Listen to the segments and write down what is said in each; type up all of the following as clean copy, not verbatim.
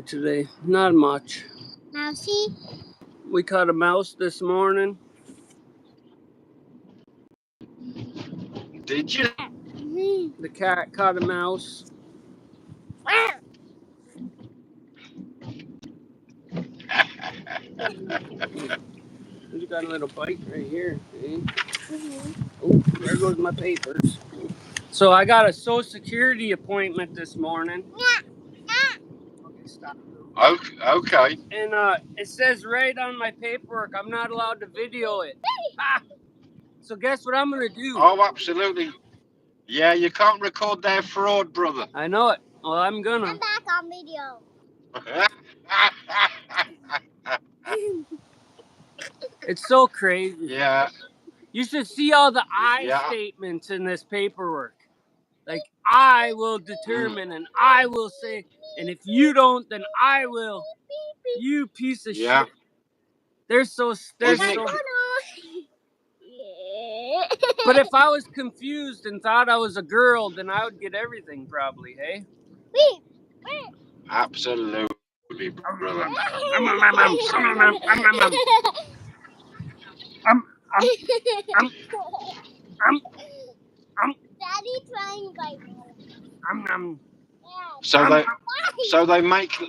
Today, not much. Mousy? We caught a mouse this morning. Did you? The cat caught a mouse. You got a little bite right here. See? Oh, there goes my papers. So I got a Social Security appointment this morning. Okay, stop. Okay. And it says right on my paperwork I'm not allowed to video it. So guess what I'm gonna do? Oh, absolutely. Yeah, you can't record their fraud, brother. I know it. Well, I'm gonna. I'm back on video. It's so crazy. Yeah. You should see all the I Yeah. statements in this paperwork. Like, I will determine and I will say, and if you don't, then I will. You piece of Yeah. shit. They're so. Isn't it? But if I was confused and thought I was a girl, then I would get everything probably, hey? Absolutely, brother. Daddy trying by So they make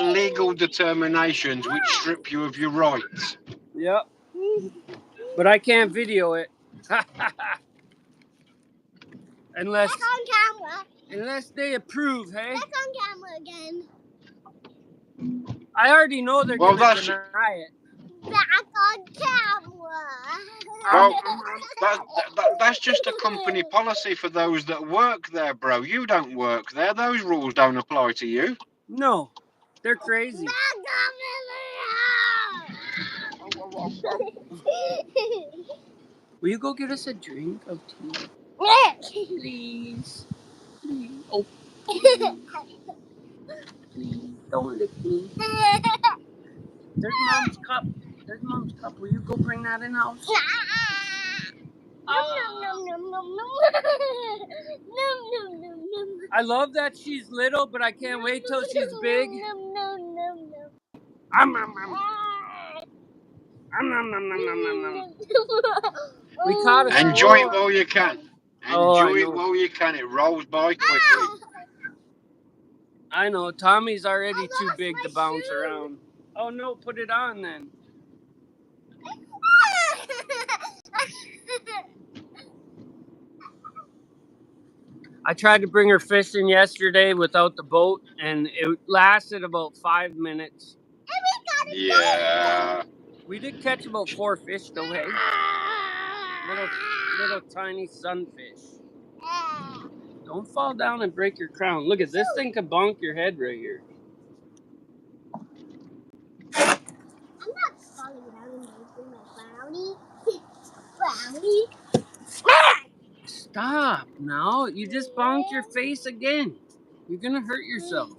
legal determinations which strip you of your rights. Yep. But I can't video it. Unless back on camera. Unless they approve, hey? Back on camera again. I already know they're Well, gonna that's deny it. Back on camera. well, that's just a company policy for those that work there, bro. You don't work there. Those rules don't apply to you. No, they're crazy. Will you go get us a drink of tea? Please. Please. Oh, please. Don't lick me. There's Mom's cup. There's Mom's cup. Will you go bring that in house? I love that she's little, but I can't wait till she's big. We caught a Enjoy it squirrel. while you can. Oh, I Enjoy it know. while you can. It rolls by quickly. I know. Tommy's already too big to bounce around. Oh no, put it on then. I tried to bring her fishing yesterday without the boat, and it lasted about 5 minutes. Yeah. We did catch about 4 fish though, hey? Little tiny sunfish. Don't fall down and break your crown. Look at this thing could bonk your head right here. I'm not falling down and breaking my brownie. Stop now. You just bonked your face again. You're gonna hurt yourself.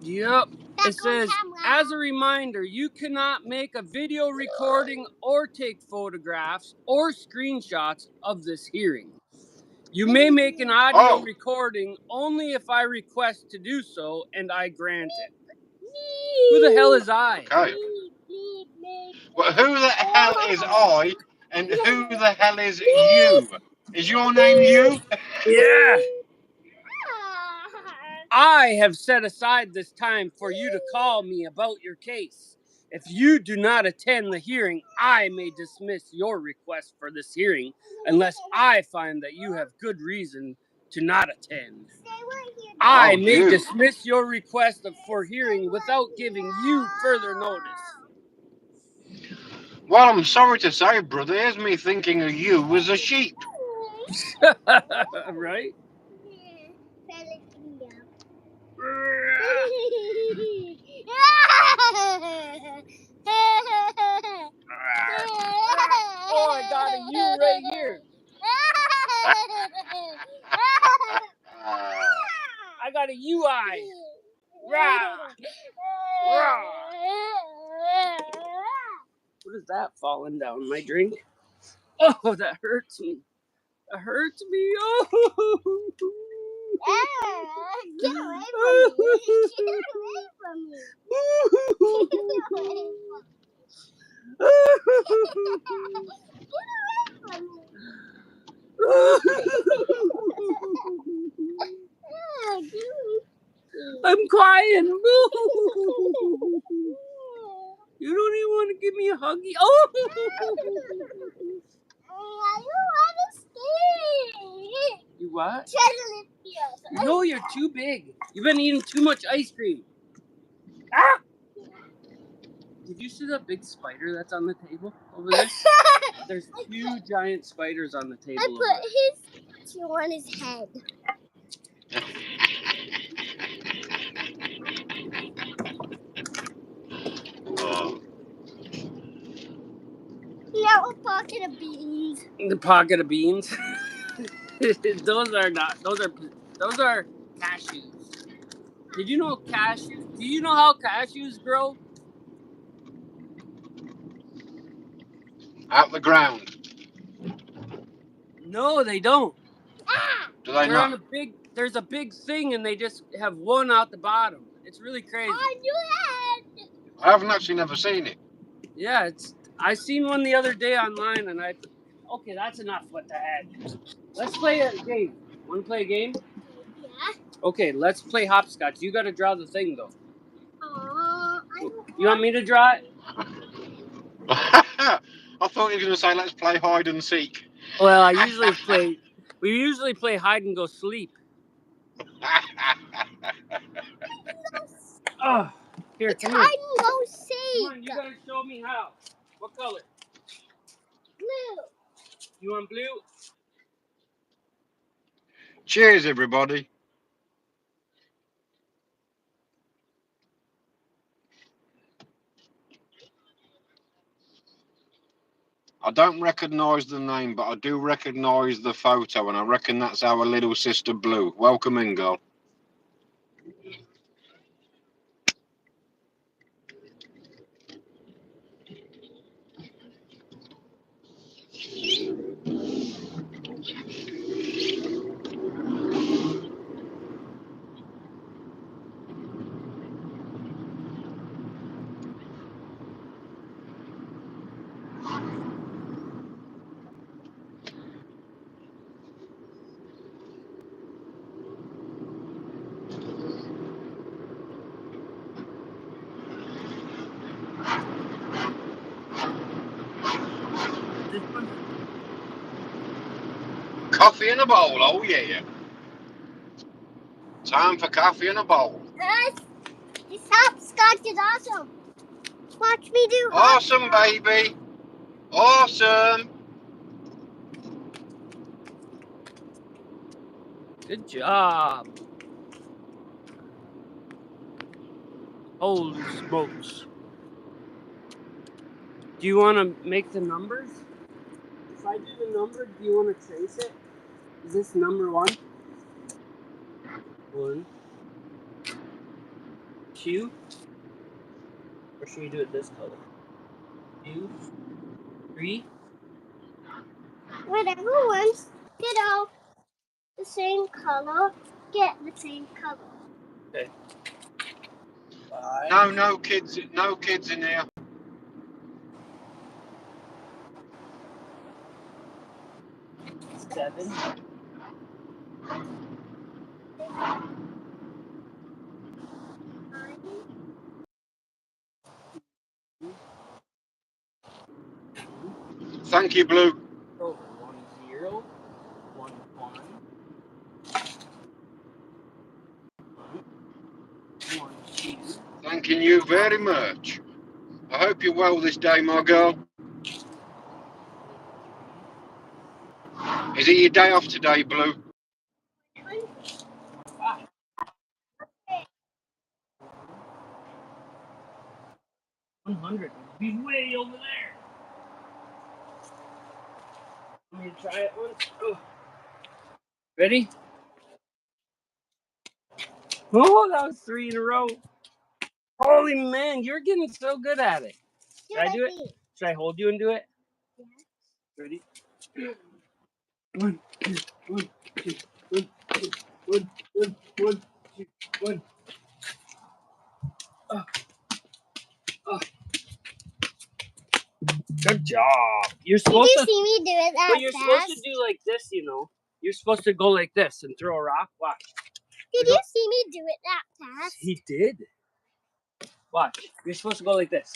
Yep. It says, as a reminder, you cannot make a video recording or take photographs or screenshots of this hearing. You may make an audio recording only if I request to do so and I grant it. Who the hell is I? Okay. Well, who the hell is I and who the hell is you? Is your name you? Yeah. I have set aside this time for you to call me about your case. If you do not attend the hearing, I may dismiss your request for this hearing unless I find that you have good reason to not attend. I may dismiss your request for hearing without giving you further notice. Well, I'm sorry to say, brother, here's me thinking of you as a sheep. Right? Oh, I got a you right here. I got a UI. Rah. Rah. What is that falling down my drink? Oh, that hurts me. It hurts me. Oh. Get away from me. Get away from me. Get away from me. I'm crying. You don't even want to give me a huggy. Oh. I don't want to stay. You what? Try to lift me up. No, you're too big. You've been eating too much ice cream. Ah! Did you see that big spider that's on the table over there? There's two giant spiders on the table. I over put there. his tattoo on his head. Oh. Now a pocket of beans. The pocket of beans. Those are not. Those are cashews. Did you know cashews? Do you know how cashews grow? Out the ground. No, they don't. Do they They're on not? a big. There's a big thing, and they just have one out the bottom. It's really crazy. On your head. I haven't actually never seen it. Yeah, it's. I seen one the other day online, and I. Okay, that's enough. What the heck? Let's play a game. Want to play a game? Yeah. Okay, let's play hopscotch. You got to draw the thing though. I don't You want me to draw it? I thought you were going to say, let's play hide and seek. Well, I usually play. We usually play hide and go sleep. Oh, here, It's come hide here. and go Come seek. on, you gotta show me how. What color? Blue. You want blue? Cheers, everybody. I don't recognise the name, but I do recognise the photo, and I reckon that's our little sister Blue. Welcome in, girl. This one? Coffee in a bowl, oh yeah. Time for coffee in a bowl. This hopscotch is awesome. Watch me do Awesome, hopscotch. baby. Awesome. Good job. Holy smokes. Do you want to make the numbers? If I do the number, do you want to trace it? Is this number 1? 1, 2. Or should we do it this color? 2, 3. Whatever ones get all the same color, get the same color. Okay. 5. No kids in here. 7. 9. Thank you, Blue. Over 1, 0. 1, 1. 1, 2. Thanking you very much. I hope you're well this day, my girl. Is it your day off today, Blue? 100. Be way over there. Want me to try it once? Oh. Ready? Oh, that was 3 in a row. Holy man, you're getting so good at it. Should I do it? Should I hold you and do it? Yeah. Ready? 1, 2, 1, 2, 1, 2, 1, 1, 1, 2, 1. Good job. You're Did supposed you to. see me do it that But you're supposed to fast? do like this, you know. You're supposed to go like this and throw a rock. Watch. Did you see me do it that fast? He did. Watch. You're supposed to go like this.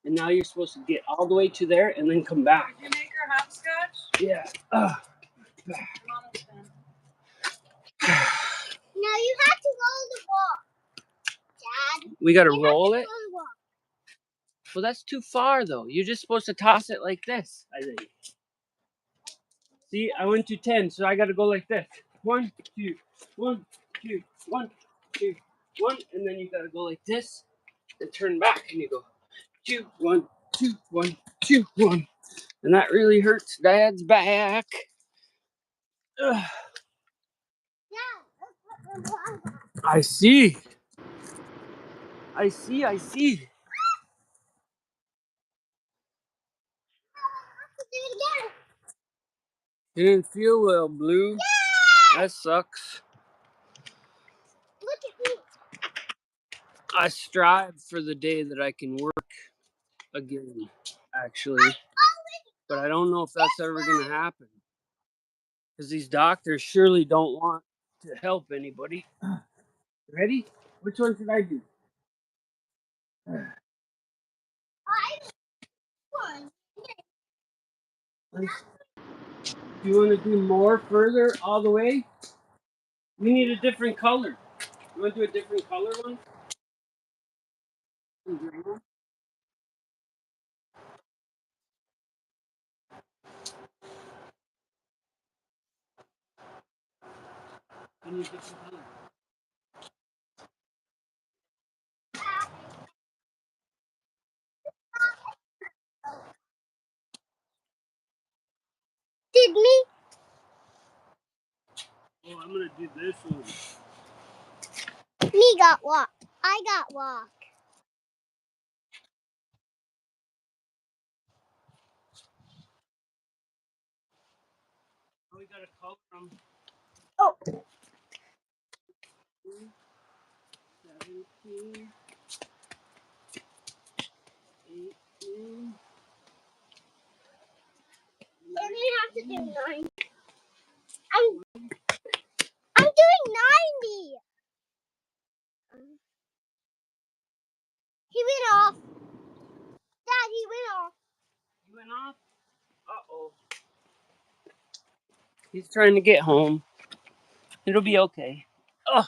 And now you're supposed to get all the way to there and then come back. Did you make her hopscotch? Yeah. Mama's done. Now you have to roll the ball, Dad. We got to You roll have it. to roll the ball. Well, that's too far, though. You're just supposed to toss it like this, I think. See, I went to 10, so I got to go like this. 1, 2, 1, 2, 1, 2, 1. And then you got to go like this and turn back. And you go 2, 1, 2, 1, 2, 1. And that really hurts Dad's back. Ugh. Yeah, that's what we're doing. I see. I see. I have to do it again. You didn't feel well, Blue. Yay! That sucks. Look at me. I strive for the day that I can work again, actually. But I don't know if that's ever going to happen. Because these doctors surely don't want to help anybody. Ready? Which one should I do? Do you want to do more further all the way? We need a different color. You want to do a different color one? We need a different color. Did me? Oh, I'm going to do this one. Me got walk. I got walk. Oh, we got to color them. Oh. 17, 18. And we have to do 9. I'm doing 90. He went off. Dad, he went off. You went off? Uh-oh. He's trying to get home. It'll be okay. Oh.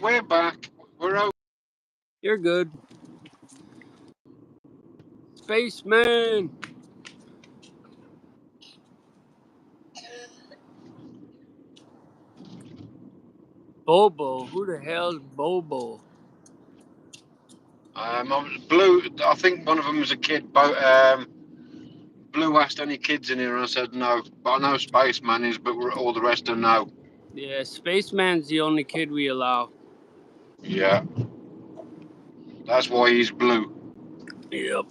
We're back. We're out. You're good. Spaceman. Bobo. Who the hell's Bobo? Blue. I think one of them was a kid. Blue asked any kids in here, and I said no. But I know Spaceman is, but all the rest are no. Yeah, Spaceman's the only kid we allow. Yeah. That's why he's blue. Yep.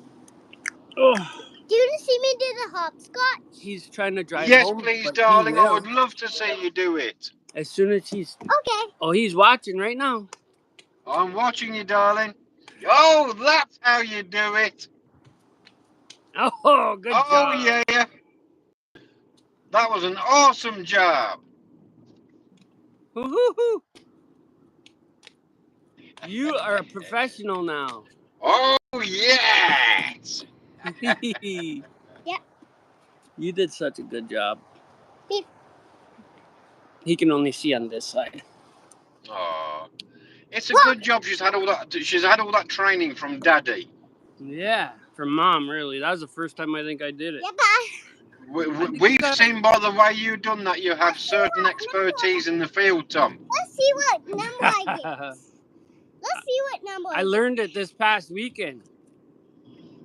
Oh. Do you see me do the hopscotch? He's trying to drive Yes, home. please, but darling. he I will. would love to see you do it. As soon as he's... Okay. Oh, he's watching right now. I'm watching you, darling. Oh, that's how you do it. Oh, good job. Oh, yeah. That was an awesome job. Woo-hoo-hoo. You are a professional now. Oh, yes. Yep. You did such a good job. Yep. He can only see on this side. Oh, it's a good job. She's had all that training from Daddy. Yeah, from Mom, really. That was the first time I think I did it. Yeah, but We've seen by the way you done that, you have certain expertise in the field, Tom. let's see what number I get. Let's see what number I learned it this past weekend.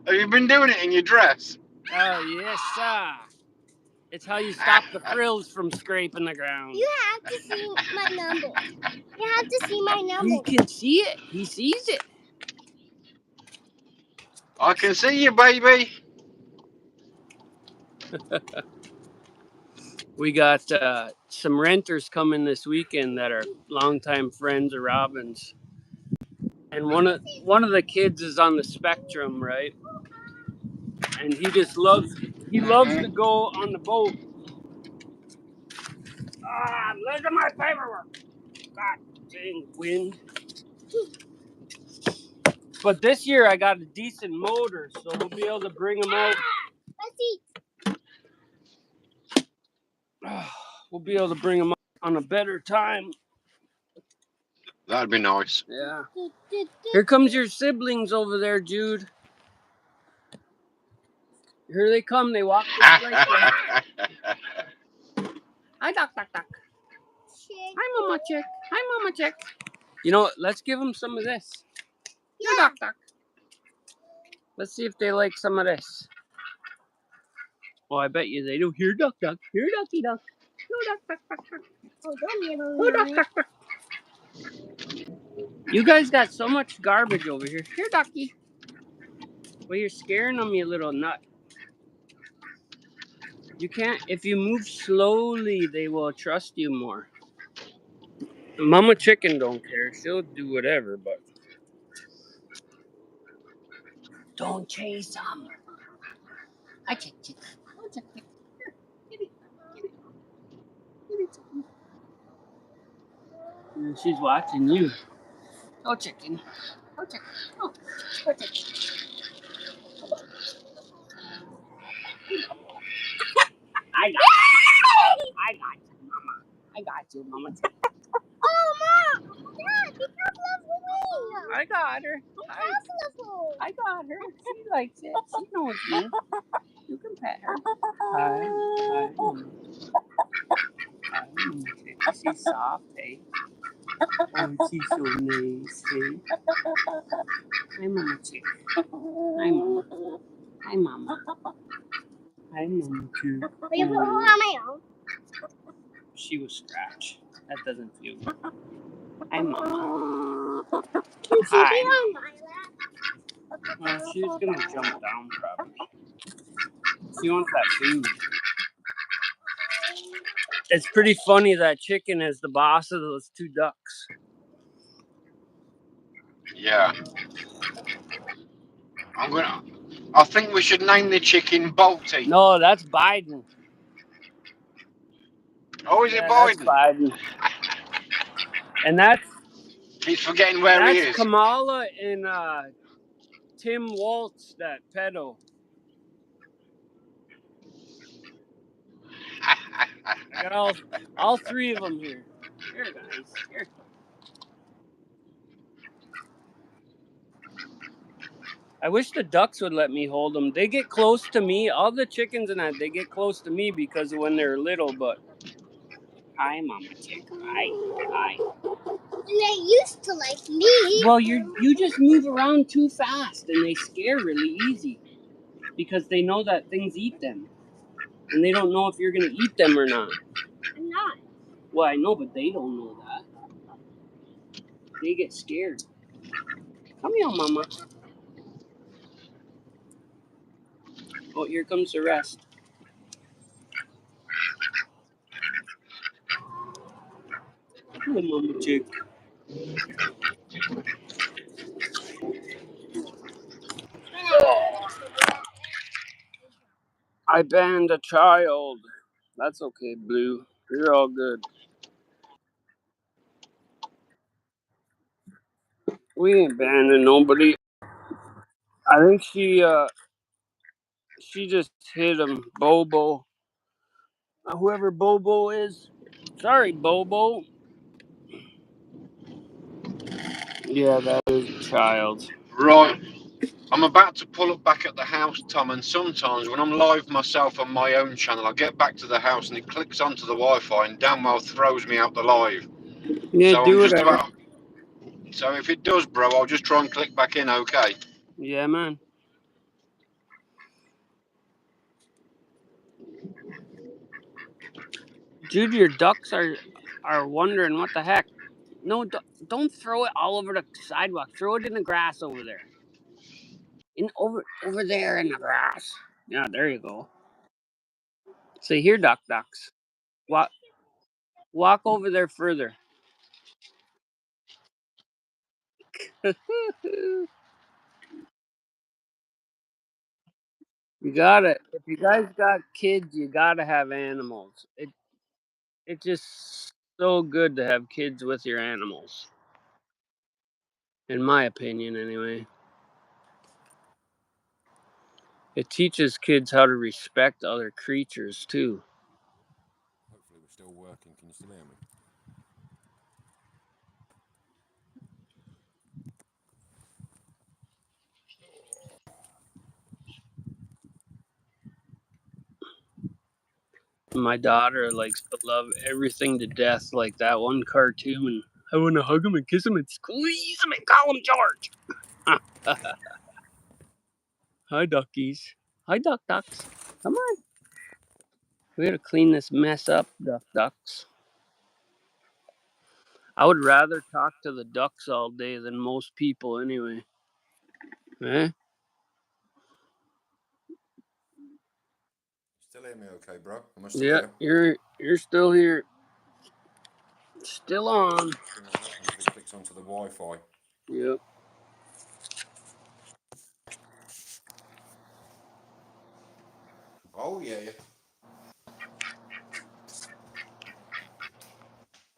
Have you been doing it in your dress? Oh, yes, sir. It's how you stop the frills from scraping the ground. You have to see my number. You have to see my number. He can see it. He sees it. I can see you, baby. We got some renters coming this weekend that are longtime friends of Robin's, and one of the kids is on the spectrum, right? And he loves to go on the boat. Look at my paperwork. God dang wind. But this year I got a decent motor, so we'll be able to bring him out. We'll be able to bring him out on a better time. That'd be nice. Yeah. Here comes your siblings over there, Jude. Here they come. They walk just like that. Hi, Duck. Hi, Mama Chick. Hi, Mama Chick. You know what? Let's give them some of this. Here, Duck. Let's see if they like some of this. Well, I bet you they do. Here, Duck. Here, Ducky Duck. Here, Duck. Here, Duck. You guys got so much garbage over here. Here, Ducky. Well, you're scaring them, you little nut. You can't. If you move slowly, they will trust you more. Mama Chicken don't care. She'll do whatever, but don't chase them. I check. She's watching you. Oh, chicken. Oh, chicken. Oh, chicken. I got you, Mama. I got you, Mama. Oh, Mom! Dad, be careful of me! I got her. I got her. She likes it. She knows me. You can pet her. Hi, Mama. Hi, Mama. She's soft, eh? Oh, she's so nice, eh? Hi, Mama Chick. Hi, Mama. Hi, Mama. Hi, Mama too. Will you put her on my own? She was scratched. That doesn't feel good. Hi, Mama. Can she Hi. be on my lap? Well, she's gonna jump down probably. She wants that food. It's pretty funny that chicken is the boss of those two ducks. Yeah. I think we should name the chicken Balti. No, that's Biden. Oh, is it That's Biden? Biden. And that's He's forgetting where he is. Kamala and Tim Waltz, that pedo. I got all three of them here. Here, guys. Here. I wish the ducks would let me hold them. They get close to me. All the chickens and that, they get close to me because of when they're little, but... Hi, Mama Chick. Hi. They used to like me. Well, you just move around too fast, and they scare really easy. Because they know that things eat them. And they don't know if you're going to eat them or not. I'm not. Well, I know, but they don't know that. They get scared. Come here, Mama. Oh, here comes the rest. Come on, Mama Chick. I banned a child. That's okay, Blue. You're all good. We ain't banning nobody. I think she just hit him, Bobo. Whoever Bobo is. Sorry, Bobo. Yeah, that is a child. Right. I'm about to pull up back at the house, Tom, and sometimes when I'm live myself on my own channel, I get back to the house and it clicks onto the Wi-Fi and damn well throws me out the live. Yeah, So do I'm just whatever. about. So if it does, bro, I'll just try and click back in, okay? Yeah, man. Dude, your ducks are wondering what the heck. No, don't throw it all over the sidewalk. Throw it in the grass over there. Over there in the grass. Yeah, there you go. Say, here, ducks. Walk over there further. You gotta. If you guys got kids, you gotta have animals. It's just so good to have kids with your animals. In my opinion, anyway. It teaches kids how to respect other creatures too. Hopefully we're still working. Can you still hear me? My daughter likes to love everything to death, like that one cartoon. I want to hug him and kiss him and squeeze him and call him George. Hi, duckies. Hi, ducks. Come on. We gotta clean this mess up, ducks. I would rather talk to the ducks all day than most people, anyway. Eh? Still hear me okay, bro? Am I still Yeah, here? you're still here. Still on. I don't know what happens if it clicks onto the Wi-Fi. Yep. Oh yeah.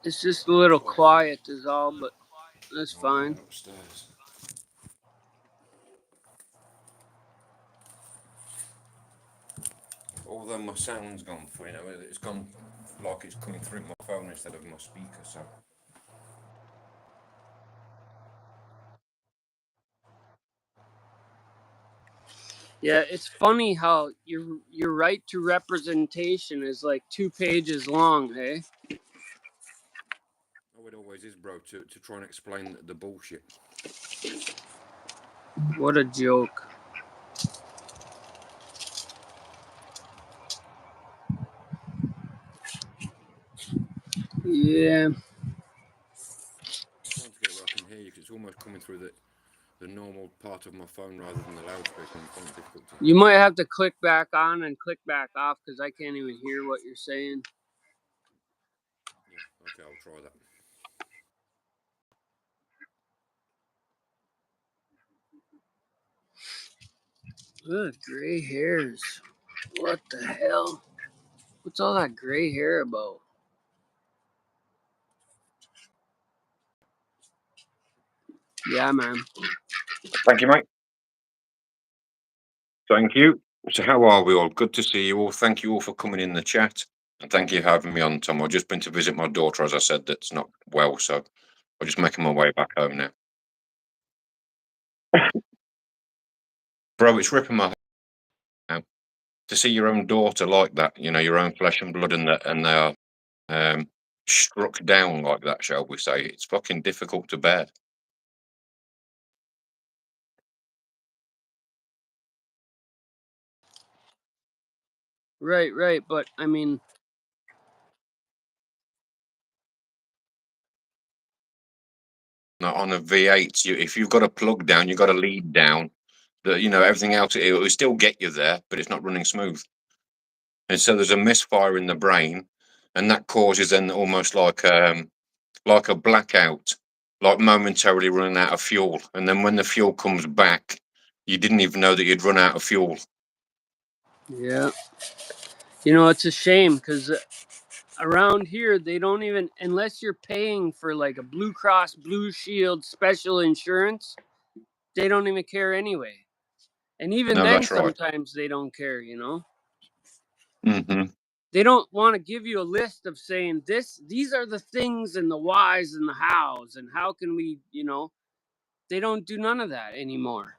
It's just a little quiet is all, but that's I'm fine. going upstairs. Although my sound's gone through, you know, it's gone like it's coming through my phone instead of my speaker, so. Yeah, it's funny how your right to representation is like 2 pages long, hey? Oh, it always is, bro, to try and explain the bullshit. What a joke. Yeah. I'm trying to get it where I can hear you, because it's almost coming through the normal part of my phone rather than the loudspeaker, and I find it difficult to hear. You might have to click back on and click back off because I can't even hear what you're saying. Yeah, okay, I'll try that. Ugh, gray hairs. What the hell? What's all that gray hair about? Yeah, man. Thank you, mate. Thank you. So how are we all? Good to see you all. Thank you all for coming in the chat. And thank you for having me on, Tom. I've just been to visit my daughter, as I said, that's not well, so I'm just making my way back home now. Bro, it's ripping my heart out to see your own daughter like that, you know, your own flesh and blood, and they are struck down like that, shall we say. It's fucking difficult to bear. Right. But, I mean... On a V8, if you've got a plug down, you've got a lead down, you know, everything else, it will still get you there, but it's not running smooth. And so there's a misfire in the brain, and that causes then almost like a blackout, like momentarily running out of fuel. And then when the fuel comes back, you didn't even know that you'd run out of fuel. Yeah. You know, it's a shame because around here, they don't even, unless you're paying for like a Blue Cross Blue Shield special insurance, they don't even care anyway. And even No, then, that's right. sometimes they don't care, you know? Mm-hmm. They don't want to give you a list of saying these are the things and the whys and the hows and how can we, you know? They don't do none of that anymore.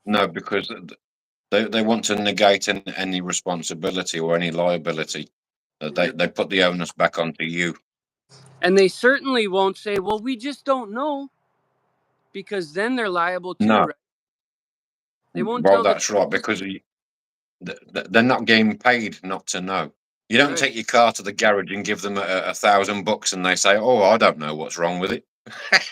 No, because they want to negate any responsibility or any liability. They put the onus back onto you. And they certainly won't say, well, we just don't know, because then they're liable too, No. right? They won't Well, tell that's the right, because they're not getting paid not to know. You don't Right. take your car to the garage and give them $1,000 and they say, oh, I don't know what's wrong with it.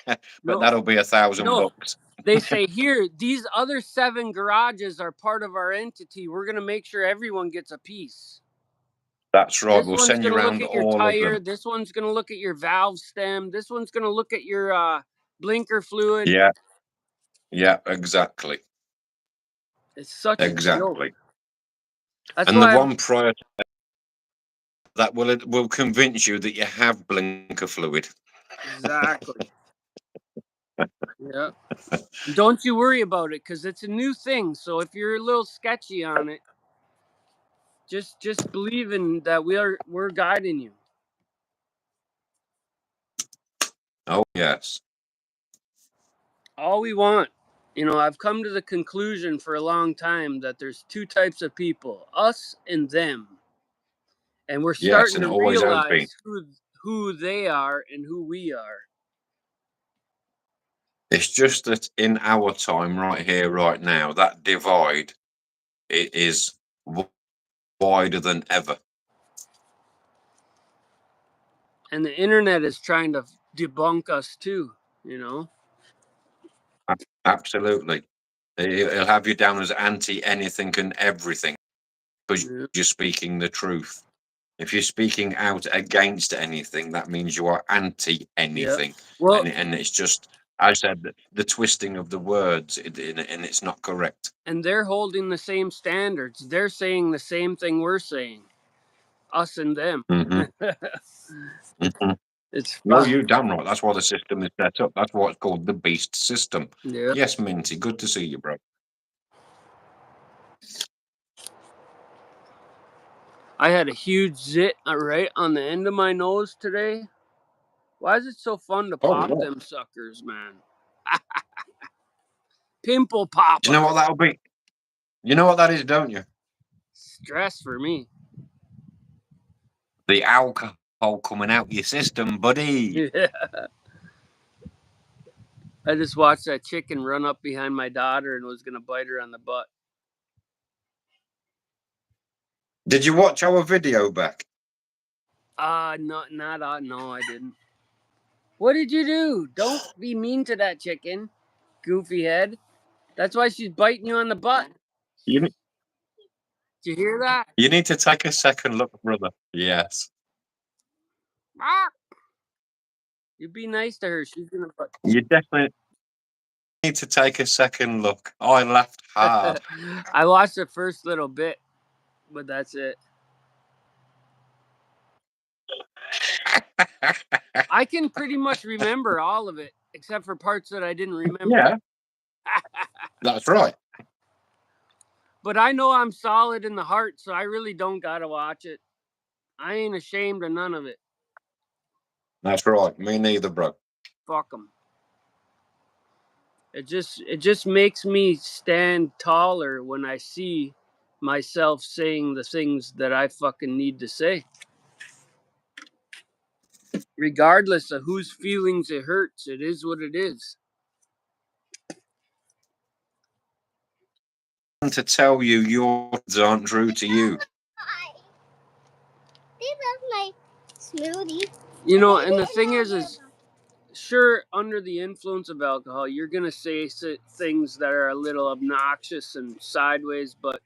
But No. that'll be $1,000 bucks. They say, here, these other 7 garages are part of our entity. We're going to make sure everyone gets a piece. That's right. This We'll one's send you going to look around at your all of tire. them. This one's going to look at your valve stem. This one's going to look at your blinker fluid. Yeah. Yeah, exactly. It's such a joke. Exactly. That's And the why one prior to that will convince you that you have blinker fluid. Exactly. Yeah. Don't you worry about it, because it's a new thing. So if you're a little sketchy on it, just believe in that we're guiding you. Oh, yes. All we want. You know, I've come to the conclusion for a long time that there's 2 types of people, us and them. And we're Yes, starting and it to always has been. realize who they are and who we are. It's just that in our time, right here, right now, that divide is wider than ever. And the internet is trying to debunk us too, you know? Absolutely. It'll have you down as anti anything and everything because Yeah. you're speaking the truth. If you're speaking out against anything, that means you are anti anything. Yeah. Well, and it's just, I said, the twisting of the words, and it's not correct. and they're holding the same standards. They're saying the same thing we're saying, us and them. It's No, fun. you damn right. That's why the system is set up. That's why it's called the beast system. Yeah. Yes, Minty. Good to see you, bro. I had a huge zit right on the end of my nose today. Why is it so fun to pop them suckers, man? Pimple popper. Do you know what that'll be? You know what that is, don't you? Stress for me. The alcohol coming out your system, buddy. Yeah. I just watched that chicken run up behind my daughter and was going to bite her on the butt. Did you watch our video back? No, I didn't. What did you do? Don't be mean to that chicken, goofy head. That's why she's biting you on the butt. You Did you hear that? You need to take a second look, brother. Yes. You be nice to her. She's going to bite. You definitely need to take a second look. I laughed hard. I watched the first little bit, but that's it. I can pretty much remember all of it, except for parts that I didn't remember. Yeah. That's right. But I know I'm solid in the heart, so I really don't gotta watch it. I ain't ashamed of none of it. That's right. Me neither, bro. Fuck them. It just makes me stand taller when I see myself saying the things that I fucking need to say. Regardless of whose feelings it hurts, it is what it is. To tell you your words aren't true to you. This is my smoothie. You know, and the thing is sure, under the influence of alcohol, you're going to say things that are a little obnoxious and sideways, but,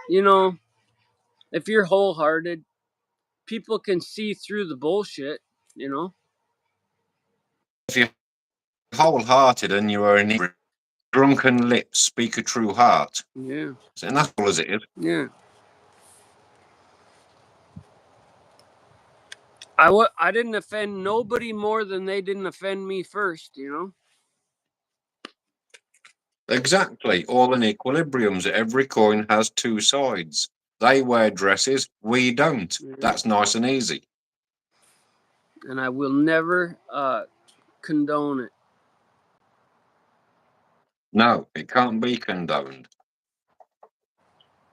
you know, if you're wholehearted, people can see through the bullshit, you know? If you're wholehearted and you are in drunken lips speak a true heart. Yeah. And that's all as it is. Yeah. I didn't offend nobody more than they didn't offend me first, you know? Exactly. All in equilibriums. Every coin has 2 sides. They wear dresses. We don't. Yeah. That's nice and easy. And I will never condone it. No, it can't be condoned.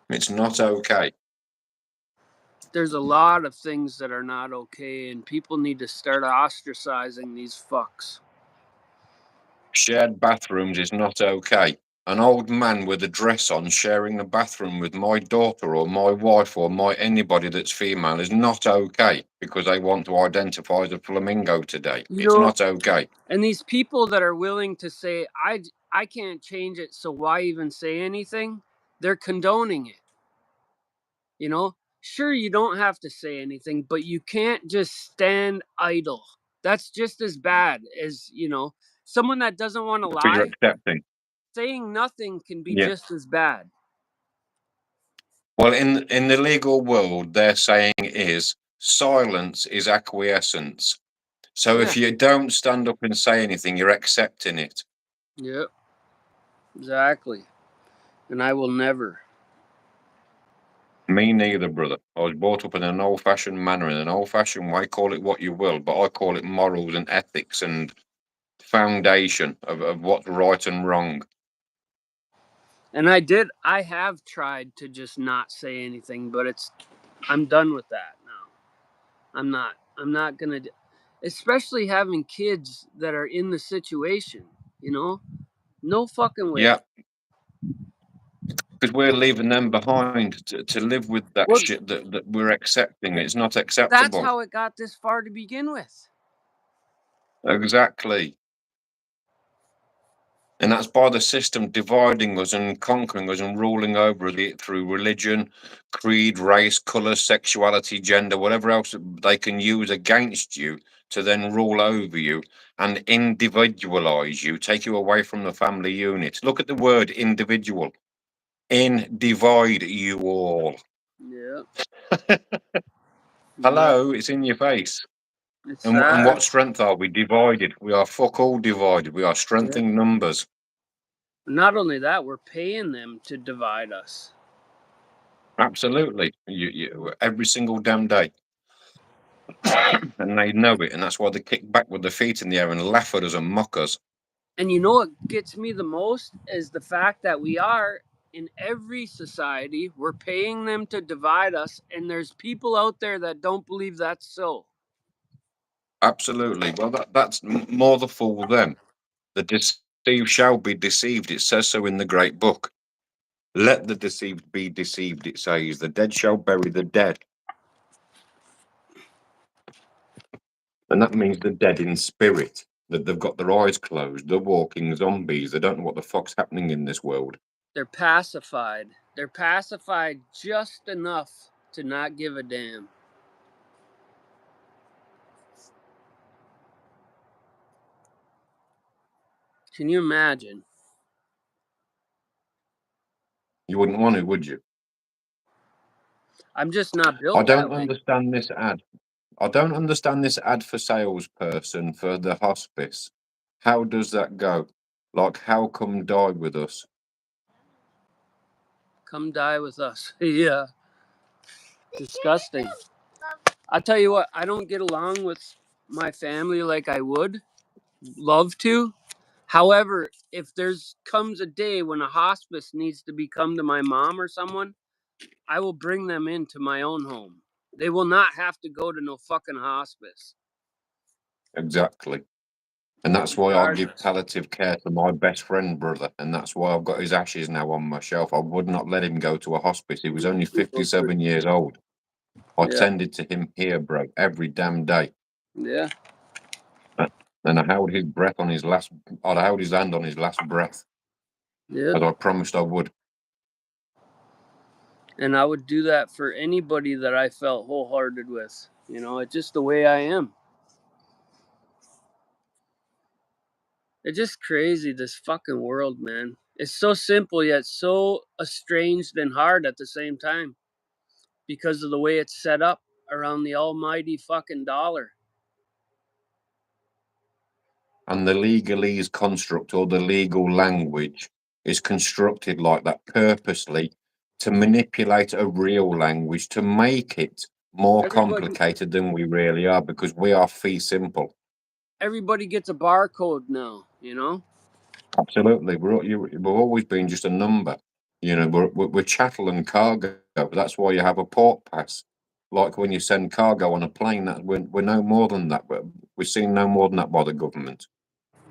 It's not okay. There's a lot of things that are not okay, and people need to start ostracizing these fucks. Shared bathrooms is not okay. an old man with a dress on sharing a bathroom with my daughter or my wife or my anybody that's female is not okay because they want to identify as a flamingo today. You It's know, not okay. and these people that are willing to say, I can't change it, so why even say anything? They're condoning it. You know, sure, you don't have to say anything, but you can't just stand idle. That's just as bad as, you know, someone that doesn't want to So you're lie. accepting. Saying nothing can be Yeah. just as bad. Well, in the legal world, their saying is silence is acquiescence. So if you don't stand up and say anything, you're accepting it. Yep. Exactly. And I will never. Me neither, brother. I was brought up in an old-fashioned manner, in an old-fashioned way. Call it what you will, but I call it morals and ethics and foundation of what's right and wrong. And I have tried to just not say anything, but I'm done with that now. I'm not gonna, especially having kids that are in the situation, you know? No fucking way. Yeah, because we're leaving them behind to live with that Well, shit that we're accepting. It's not that's acceptable. how it got this far to begin with. Exactly. And that's by the system dividing us and conquering us and ruling over it through religion, creed, race, colour, sexuality, gender, whatever else they can use against you to then rule over you and individualise you, take you away from the family unit. Look at the word individual. Divide you all. Yeah. Hello, it's in your face. It's And sad. what strength are we? Divided. We are fuck all divided. We are strengthening numbers. Not only that, we're paying them to divide us. Absolutely. You every single damn day. And they know it, and that's why they kick back with their feet in the air and laugh at us and mock us. And you know what gets me the most is the fact that we are in every society, we're paying them to divide us, and there's people out there that don't believe that's so. Absolutely. Well, that's more the fool them. The deceived shall be deceived. It says so in the great book. Let the deceived be deceived, it says. The dead shall bury the dead. And that means the dead in spirit, that they've got their eyes closed. They're walking zombies. They don't know what the fuck's happening in this world. They're pacified. They're pacified just enough to not give a damn. Can you imagine? You wouldn't want to, would you? I'm just not built I don't that way. understand this ad. I don't understand this ad for salesperson for the hospice. How does that go? Like, how come die with us? Come die with us. Yeah. Disgusting. I tell you what, I don't get along with my family like I would love to. However, if there's comes a day when a hospice needs to become to my mom or someone, I will bring them into my own home. They will not have to go to no fucking hospice. Exactly. And that's why I give palliative care to my best friend, brother. And that's why I've got his ashes now on my shelf. I would not let him go to a hospice. He was only 57 years old. I tended to him here, bro, every damn day. Yeah. And I held his breath on his last, I held his hand on his last breath. Yeah. As I promised I would. And I would do that for anybody that I felt wholehearted with. You know, it's just the way I am. It's just crazy, this fucking world, man. It's so simple yet so estranged and hard at the same time because of the way it's set up around the almighty fucking dollar. And the legalese construct or the legal language is constructed like that purposely to manipulate a real language to make it more complicated than we really are, because we are fee simple. Everybody gets a barcode now, you know? Absolutely. We've always been just a number. You know, we're chattel and cargo. That's why you have a port pass. Like when you send cargo on a plane, that we're no more than that. We're seen no more than that by the government.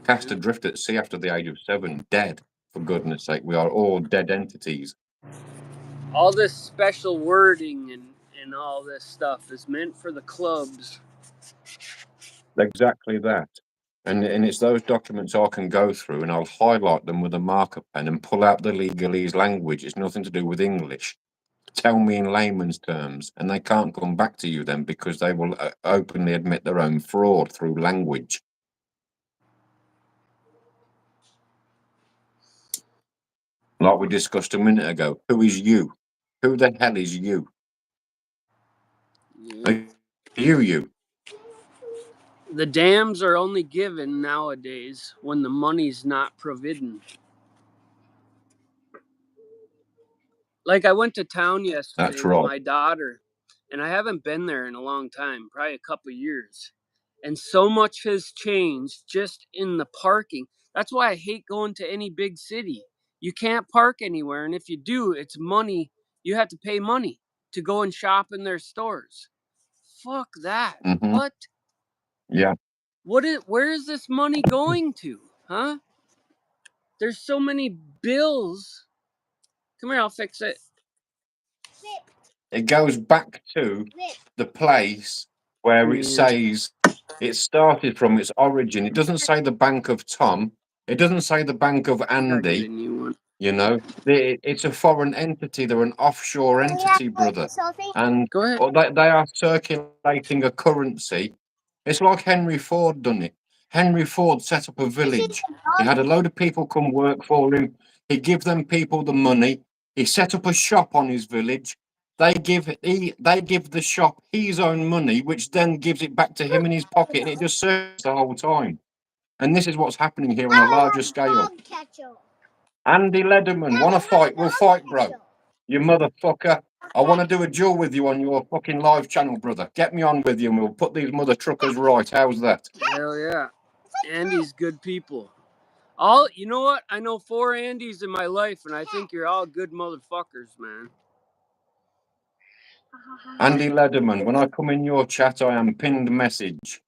Cast adrift at sea after the age of 7, dead. For goodness sake, we are all dead entities. All this special wording and all this stuff is meant for the clubs. Exactly that. And it's those documents I can go through and I'll highlight them with a marker pen and pull out the legalese language. It's nothing to do with English. Tell me in layman's terms, and they can't come back to you then because they will openly admit their own fraud through language. Like we discussed a minute ago, who is you? Who the hell is you? Yeah. Are you? The dams are only given nowadays when the money's not provided. Like I went to town yesterday That's with right. my daughter, and I haven't been there in a long time, probably a couple of years. And so much has changed just in the parking. That's why I hate going to any big city. You can't park anywhere, and if you do, it's money. You have to pay money to go and shop in their stores. Fuck that. Mhm. What? Yeah. Where is this money going to? Huh? There's so many bills. Come here, I'll fix it. It goes back to the place where it Yeah. says it started from its origin. It doesn't say the Bank of Tom. It doesn't say the Bank of Gotta get a Andy. new one. You know, it's a foreign entity. They're an offshore entity, brother. And Go ahead. they are circulating a currency. It's like Henry Ford done it. Henry Ford set up a village. He had a load of people come work for him. He give them people the money. He set up a shop on his village. They give the shop his own money, which then gives it back to him in his pocket, and it just serves the whole time. And this is what's happening here on a larger scale. Andy Lederman, want to fight? We'll fight, bro. You motherfucker. I want to do a duel with you on your fucking live channel, brother. Get me on with you and we'll put these mother truckers right. How's that? Hell yeah. Andy's good people. You know what? I know 4 Andys in my life, and I think you're all good motherfuckers, man. Andy Lederman, when I come in your chat, I am pinned message.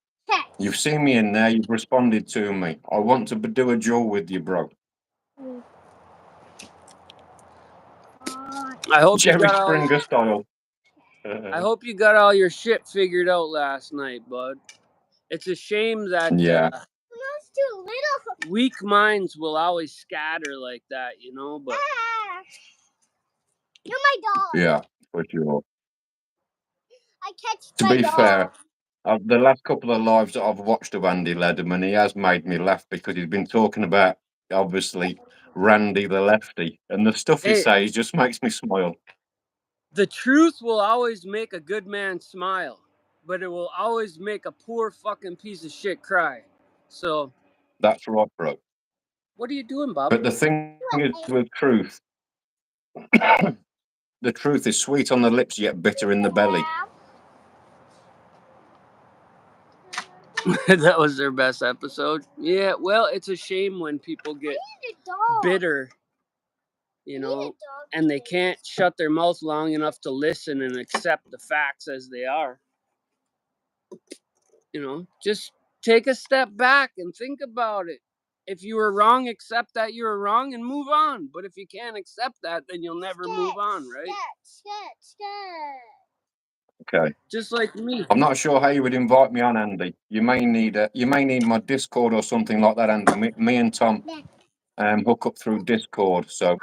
You've seen me in there, you've responded to me. I want to do a duel with you, bro. I hope Jerry Springer style. I hope you got all your shit figured out last night, bud. It's a shame that Yeah. Weak minds will always scatter like that, you know, but You're my dog. Yeah, for sure. I catch To my be dog. fair, the last couple of lives that I've watched of Andy Lederman, he has made me laugh because he's been talking about, obviously, Randy the lefty. And the stuff he says just makes me smile. The truth will always make a good man smile, but it will always make a poor fucking piece of shit cry. So. That's right, bro. What are you doing, Bob? But the thing is with truth, the truth is sweet on the lips yet bitter in the belly. That was their best episode. Yeah, well, it's a shame when people get bitter, you know, and they can't shut their mouth long enough to listen and accept the facts as they are. You know, just take a step back and think about it. If you were wrong, accept that you were wrong and move on. But if you can't accept that, then you'll never move on, right? Okay. Just like me. I'm not sure how you would invite me on, Andy. You may need my Discord or something like that, Andy. Me and Tom hook up through Discord. So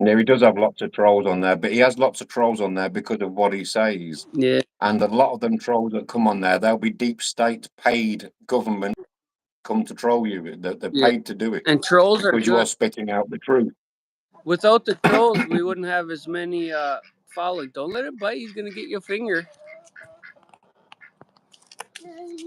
yeah, he does have lots of trolls on there, but he has lots of trolls on there because of what he says. Yeah. And a lot of them trolls that come on there, they'll be deep state paid government come to troll you. They're paid to do it. And trolls are because you are good. spitting out the truth. Without the trolls, we wouldn't have as many following. Don't let it bite. He's gonna get your finger. It's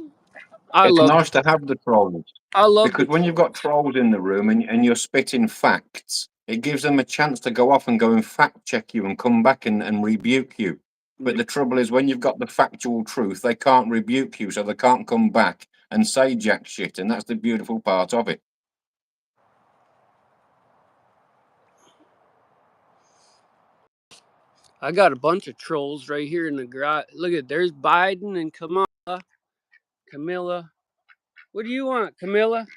nice to have the trolls. I love because when you've got trolls in the room and you're spitting facts, it gives them a chance to go off and go and fact check you and come back and rebuke you. But the trouble is, when you've got the factual truth, they can't rebuke you, so they can't come back and say jack shit, and that's the beautiful part of it. I got a bunch of trolls right here in the garage. Look at, there's Biden and Camilla. What do you want, Camilla?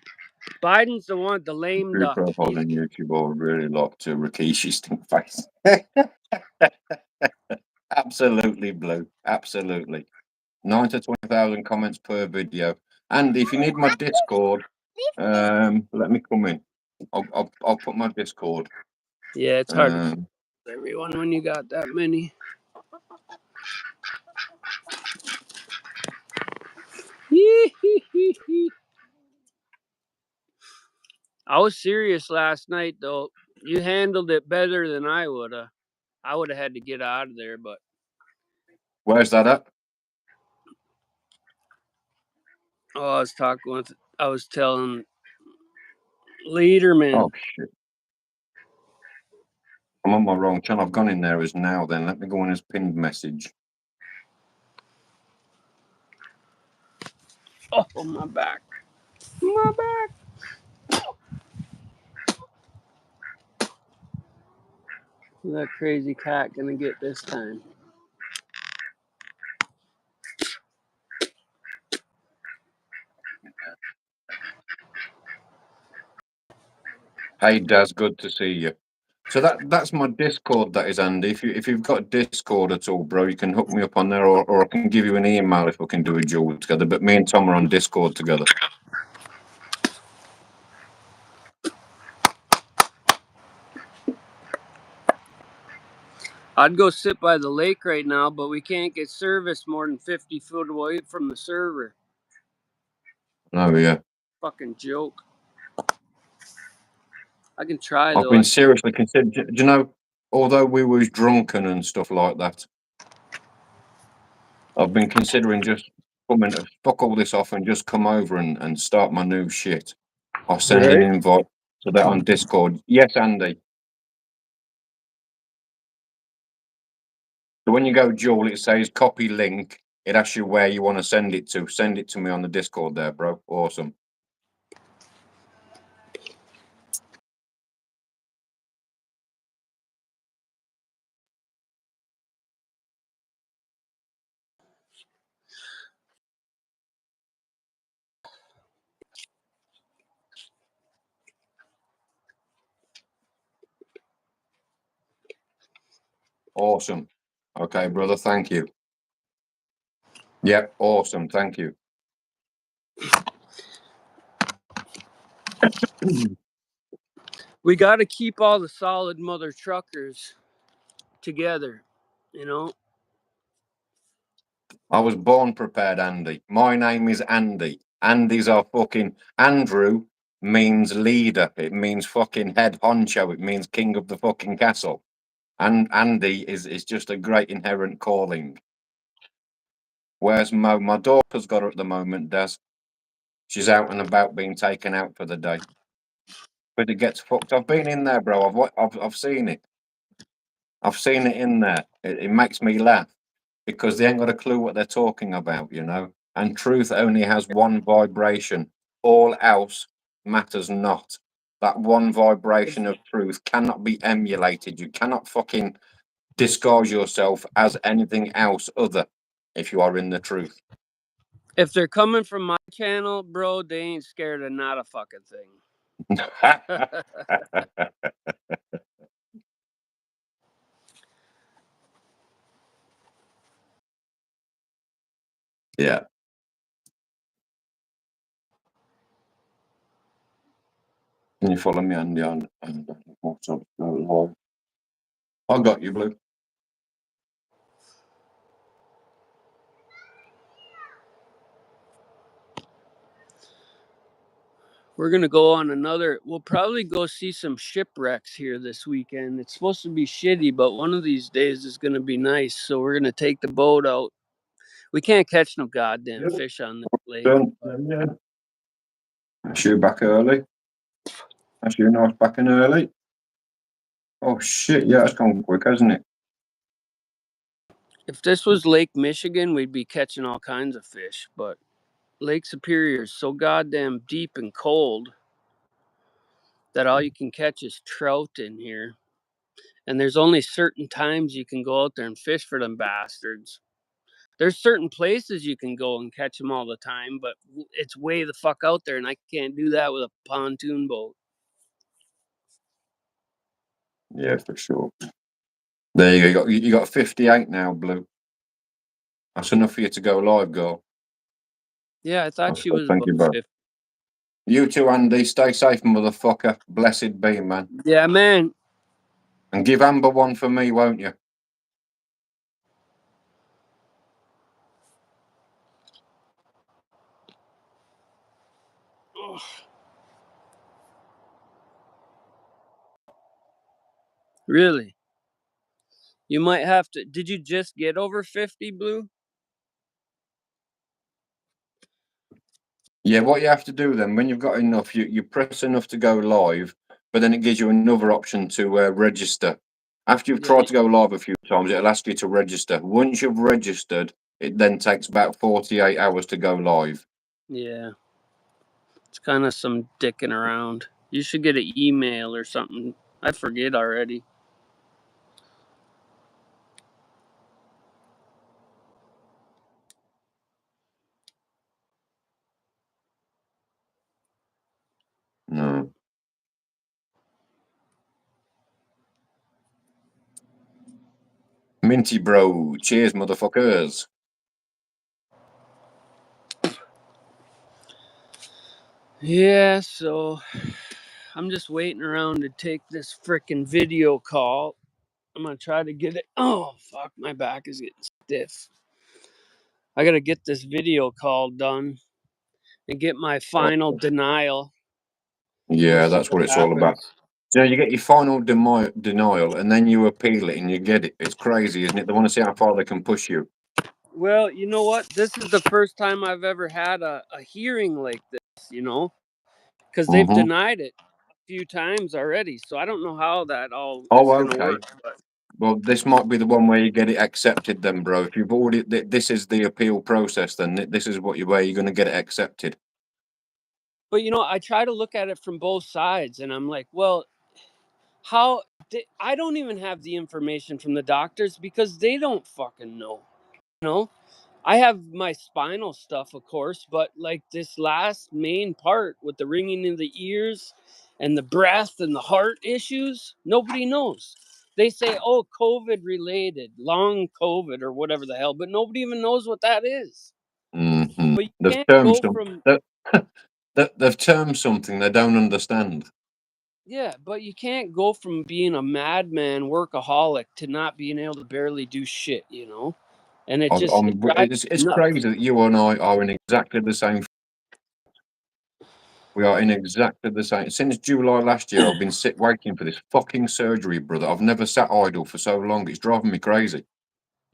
Biden's the one, the lame Your duck. profile on YouTube, I would really like to Rikishi's stink face. Absolutely, Blue. Absolutely. 9 to 20,000 comments per video. And if you need my Discord, let me come in. I'll put my Discord. Yeah, it's hard to find everyone when you got that many. I was serious last night, though. You handled it better than I would have. I would have had to get out of there, but Where's that at? I was telling Leaderman. Oh shit. I'm on my wrong channel. I've gone in there as now then. Let me go in as pinned message. Oh, my back. My back. Who's that crazy cat gonna get this time? Hey Daz, good to see you. So that's my Discord, that is, Andy. If you've got Discord at all, bro, you can hook me up on there, or I can give you an email if we can do a duel together. But me and Tom are on Discord together. I'd go sit by the lake right now, but we can't get service more than 50 foot away from the server. Oh yeah. Fucking joke. I can try I've though. been seriously considering. Do you know, although we was drunken and stuff like that, I've been considering just coming to fuck all this off and just come over and start my new shit. I'll send an invite to that on Discord. Yes, Andy. So when you go duel, it says copy link. It asks you where you want to send it to. Send it to me on the Discord there, bro. Awesome. Awesome. Okay, brother. Thank you. Yep. Awesome. Thank you. We got to keep all the solid mother truckers together, you know? I was born prepared, Andy. My name is Andy. Andy's our fucking Andrew means leader. It means fucking head honcho. It means king of the fucking castle. And Andy is just a great inherent calling. Where's Mo? My daughter's got her at the moment, Des. She's out and about being taken out for the day. But it gets fucked. I've been in there, bro. I've seen it. I've seen it in there. It makes me laugh because they ain't got a clue what they're talking about, you know. And truth only has one vibration. All else matters not. That one vibration of truth cannot be emulated. You cannot fucking disguise yourself as anything else other if you are in the truth. If they're coming from my channel, bro, they ain't scared of not a fucking thing. Yeah. Can you follow me, Andy, on WhatsApp? Live? I got you, Blue. We're going to go on we'll probably go see some shipwrecks here this weekend. It's supposed to be shitty, but one of these days is going to be nice. So we're going to take the boat out. We can't catch no goddamn fish on this lake. Yeah. That's you back early. That's you nice back in early. Oh shit, yeah, it's gone quick, hasn't it? If this was Lake Michigan, we'd be catching all kinds of fish, but Lake Superior is so goddamn deep and cold that all you can catch is trout in here. And there's only certain times you can go out there and fish for them bastards. There's certain places you can go and catch them all the time, but it's way the fuck out there, and I can't do that with a pontoon boat. Yeah, for sure. There you go. You got 58 now, Blue. That's enough for you to go live, girl. Yeah, I thought That's she good. was Thank you, about bro. 50. You too, Andy. Stay safe, motherfucker. Blessed be, man. Yeah, man. And give Amber one for me, won't you? Ugh. Really? You might have to. Did you just get over 50, Blue? Yeah, what you have to do then, when you've got enough, you press enough to go live, but then it gives you another option to register. After you've Yeah. tried to go live a few times, it'll ask you to register. Once you've registered, it then takes about 48 hours to go live. Yeah. It's kind of some dicking around. You should get an email or something. I forget already. No. Minty bro, cheers, motherfuckers. Yeah, so I'm just waiting around to take this frickin' video call. I'm gonna try to get it. Oh, fuck, my back is getting stiff. I gotta get this video call done and get my final denial. Yeah, We'll see that's what it's all about. happens. So you get your final denial, and then you appeal it, and you get it. It's crazy, isn't it? They want to see how far they can push you. Well, you know what? This is the first time I've ever had a hearing like this, because they've Mm-hmm. denied it a few times already. So I don't know how that all is Oh, going to okay. work. But Well, this might be the one where you get it accepted, then, bro. If you've already, this is the appeal process, then this is where you're going to get it accepted. But I try to look at it from both sides, and I'm like, well, how? I don't even have the information from the doctors because they don't fucking know. I have my spinal stuff, of course, but like this last main part with the ringing in the ears and the breath and the heart issues, nobody knows. They say, oh, COVID related, long COVID or whatever the hell, but nobody even knows what that is. Mm-hmm. But you They've can't termed go some, from they've termed something they don't understand. yeah, but you can't go from being a madman workaholic to not being able to barely do shit, And it just it drives It's me nuts. crazy that you and I are in exactly the same. We are in exactly the same. Since July last year, I've been waiting for this fucking surgery, brother. I've never sat idle for so long. It's driving me crazy.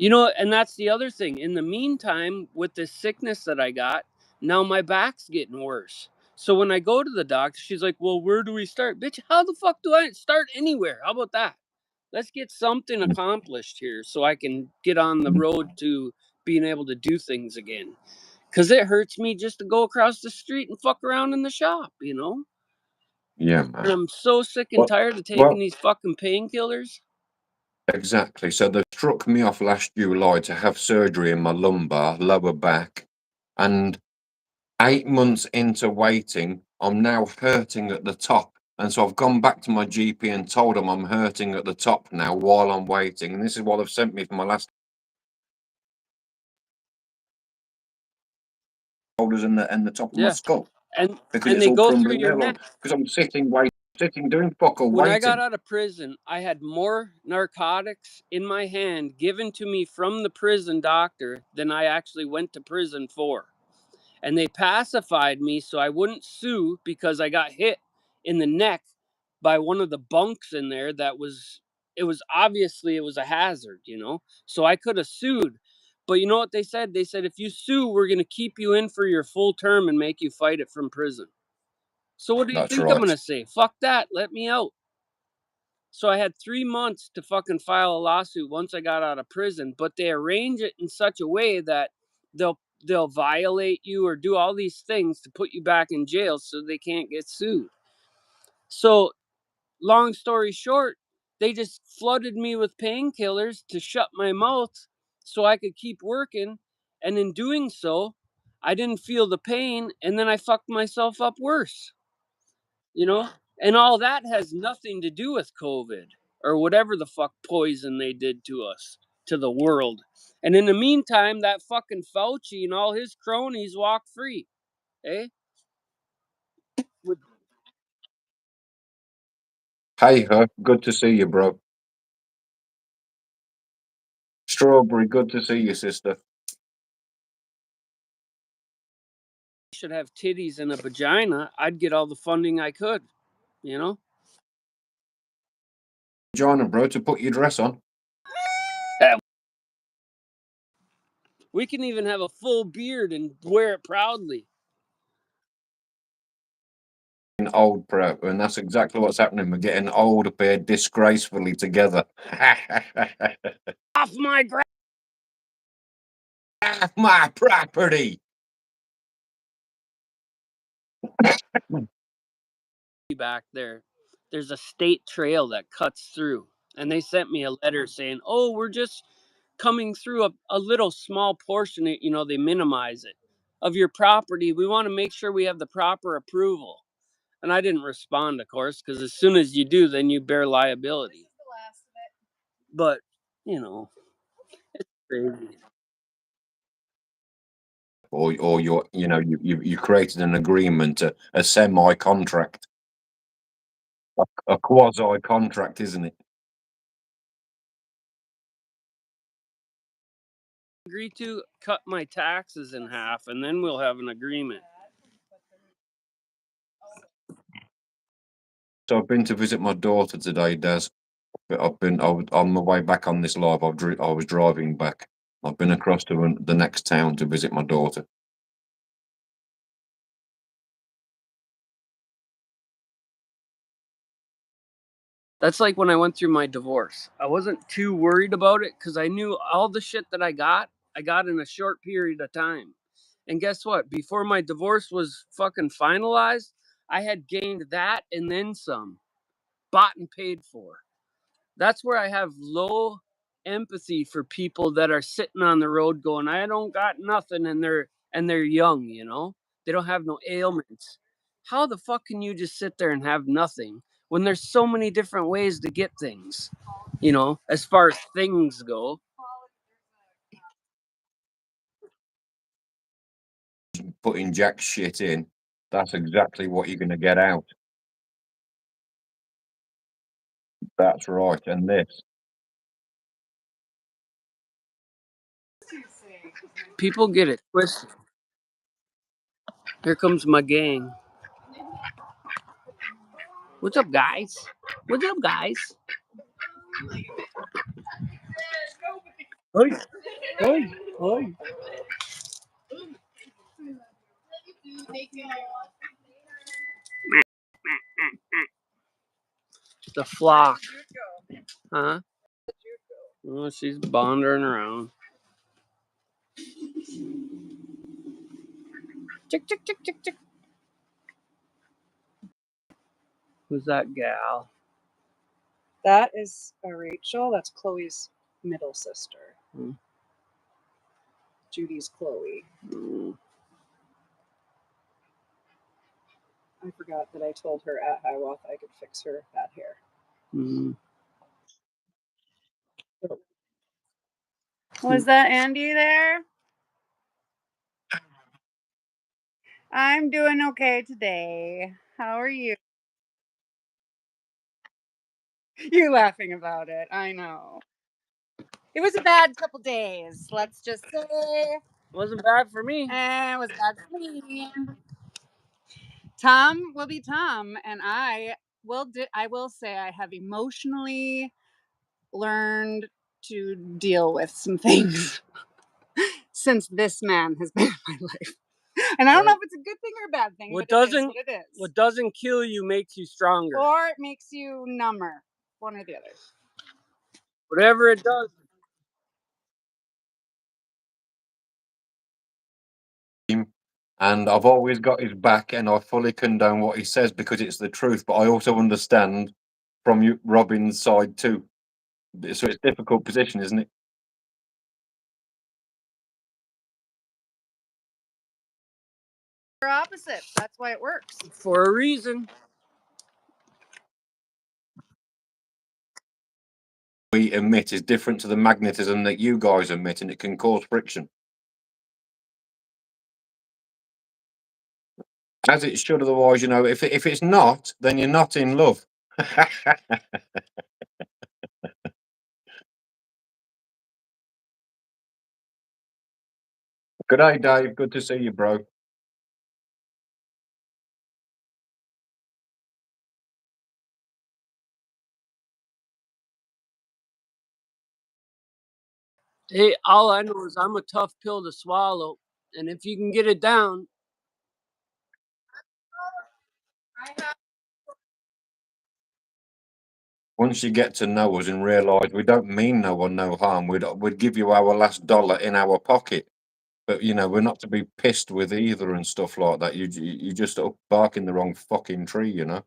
And that's the other thing. In the meantime, with this sickness that I got, now my back's getting worse. So when I go to the doctor, she's like, well, where do we start? Bitch, how the fuck do I start anywhere? How about that? Let's get something accomplished here so I can get on the road to being able to do things again. Because it hurts me just to go across the street and fuck around in the shop, Yeah, And man. I'm so sick and Well, tired of taking well, these fucking painkillers. exactly. So they struck me off last July to have surgery in my lumbar, lower back, and 8 months into waiting, I'm now hurting at the top. And so I've gone back to my GP and told them I'm hurting at the top now while I'm waiting. And this is what they've sent me for my last shoulders and the top of my Yeah. skull And because and it's they all go through crumbling your down neck. because I'm sitting doing fuck all When I got waiting. out of prison, I had more narcotics in my hand given to me from the prison doctor than I actually went to prison for. And they pacified me so I wouldn't sue because I got hit in the neck by one of the bunks in there it was obviously it was a hazard, So I could have sued. But you know what they said? They said if you sue, we're going to keep you in for your full term and make you fight it from prison. So what do you That's think I'm right. going to say? Fuck that. Let me out. So I had 3 months to fucking file a lawsuit once I got out of prison, but they arrange it in such a way that they'll violate you or do all these things to put you back in jail so they can't get sued. So long story short, they just flooded me with painkillers to shut my mouth so I could keep working. And in doing so, I didn't feel the pain, and then I fucked myself up worse. You know? And all that has nothing to do with COVID or whatever the fuck poison they did to us, to the world. And in the meantime, that fucking Fauci and all his cronies walk free. Eh? Hey, good to see you, bro. Strawberry, good to see you, sister. Should have titties and a vagina, I'd get all the funding I could, you know? Vagina, bro, to put your dress on. We can even have a full beard and wear it proudly. Old, bro, and that's exactly what's happening. We're getting old up here disgracefully together. Off my My property. back there. There's a state trail that cuts through. And they sent me a letter saying, oh, we're just coming through a little small portion, you know, they minimize it, of your property. We want to make sure we have the proper approval. And I didn't respond, of course, because as soon as you do, then you bear liability. But, you know, it's crazy. Or you're, you know, you created an agreement, a semi-contract, a quasi-contract, isn't it? Agree to cut my taxes in half, and then we'll have an agreement. So I've been to visit my daughter today, Des. But I was on my way back on this live. I was driving back. I've been across to the next town to visit my daughter. That's like when I went through my divorce. I wasn't too worried about it because I knew all the shit that I got in a short period of time. And guess what? Before my divorce was fucking finalized, I had gained that and then some, bought and paid for. That's where I have low empathy for people that are sitting on the road going, I don't got nothing, and they're young, you know? They don't have no ailments. How the fuck can you just sit there and have nothing when there's so many different ways to get things, you know, as far as things go? Putting jack shit in, that's exactly what you're going to get out. That's right. And this. People get it twisted. Here comes my gang. What's up, guys? What's up, guys? Hey, hey, hey. The flock. Huh? Oh, she's wandering around. Chick, chick, chick, chick, chick. Who's that gal? That is Rachel. That's Chloe's middle sister. Hmm. Judy's Chloe. Mm. I forgot that I told her at Hiawatha I could fix her bad hair. Mm. Was that Andy there? I'm doing okay today. How are you? You're laughing about it. I know. It was a bad couple days. Let's just say. Wasn't bad for me. It was bad for me. Tom will be Tom, and I will say I have emotionally learned to deal with some things since this man has been in my life. And I don't know if it's a good thing or a bad thing, What but it is doesn't what it is. what doesn't kill you makes you stronger. Or it makes you number. One or the other. Whatever it does. And I've always got his back, and I fully condone what he says because it's the truth. But I also understand from you, Robin's side too. So it's a difficult position, isn't it? opposites. That's why it works. For a reason. We emit is different to the magnetism that you guys emit, and it can cause friction. As it should, otherwise, you know, if it's not, then you're not in love. Good day, Dave. Good to see you, bro. Hey, all I know is I'm a tough pill to swallow, and if you can get it down, Once you get to know us and realise we don't mean no one no harm, we'd give you our last dollar in our pocket. But you know, we're not to be pissed with either and stuff like that. You just up barking the wrong fucking tree, you know.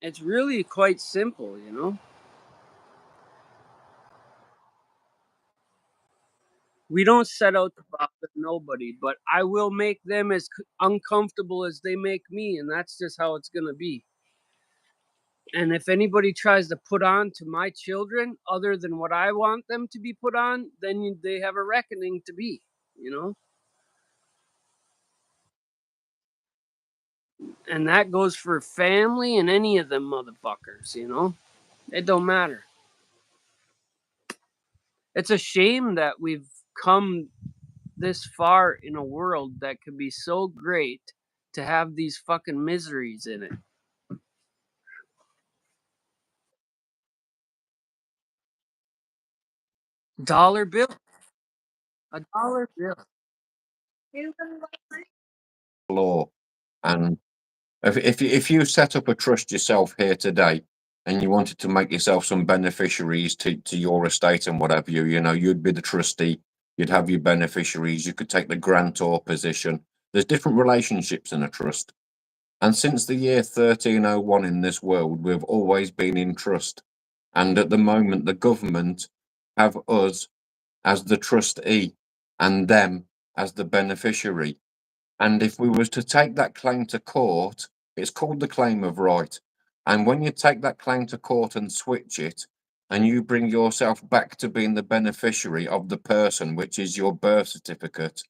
it's really quite simple, you know. We don't set out to bother nobody, but I will make them as uncomfortable as they make me, and that's just how it's gonna be. And if anybody tries to put on to my children other than what I want them to be put on, then they have a reckoning to be, you know? And that goes for family and any of them motherfuckers, you know? It don't matter. It's a shame that we've come this far in a world that could be so great to have these fucking miseries in it. Dollar bill. A dollar bill. Law. And if you set up a trust yourself here today and you wanted to make yourself some beneficiaries to your estate and whatever you know, you'd be the trustee, you'd have your beneficiaries, you could take the grantor position. There's different relationships in a trust. And since the year 1301 in this world, we've always been in trust. And at the moment, the government have us as the trustee and them as the beneficiary. And if we was to take that claim to court, it's called the claim of right. And when you take that claim to court and switch it, and you bring yourself back to being the beneficiary of the person, which is your birth certificate,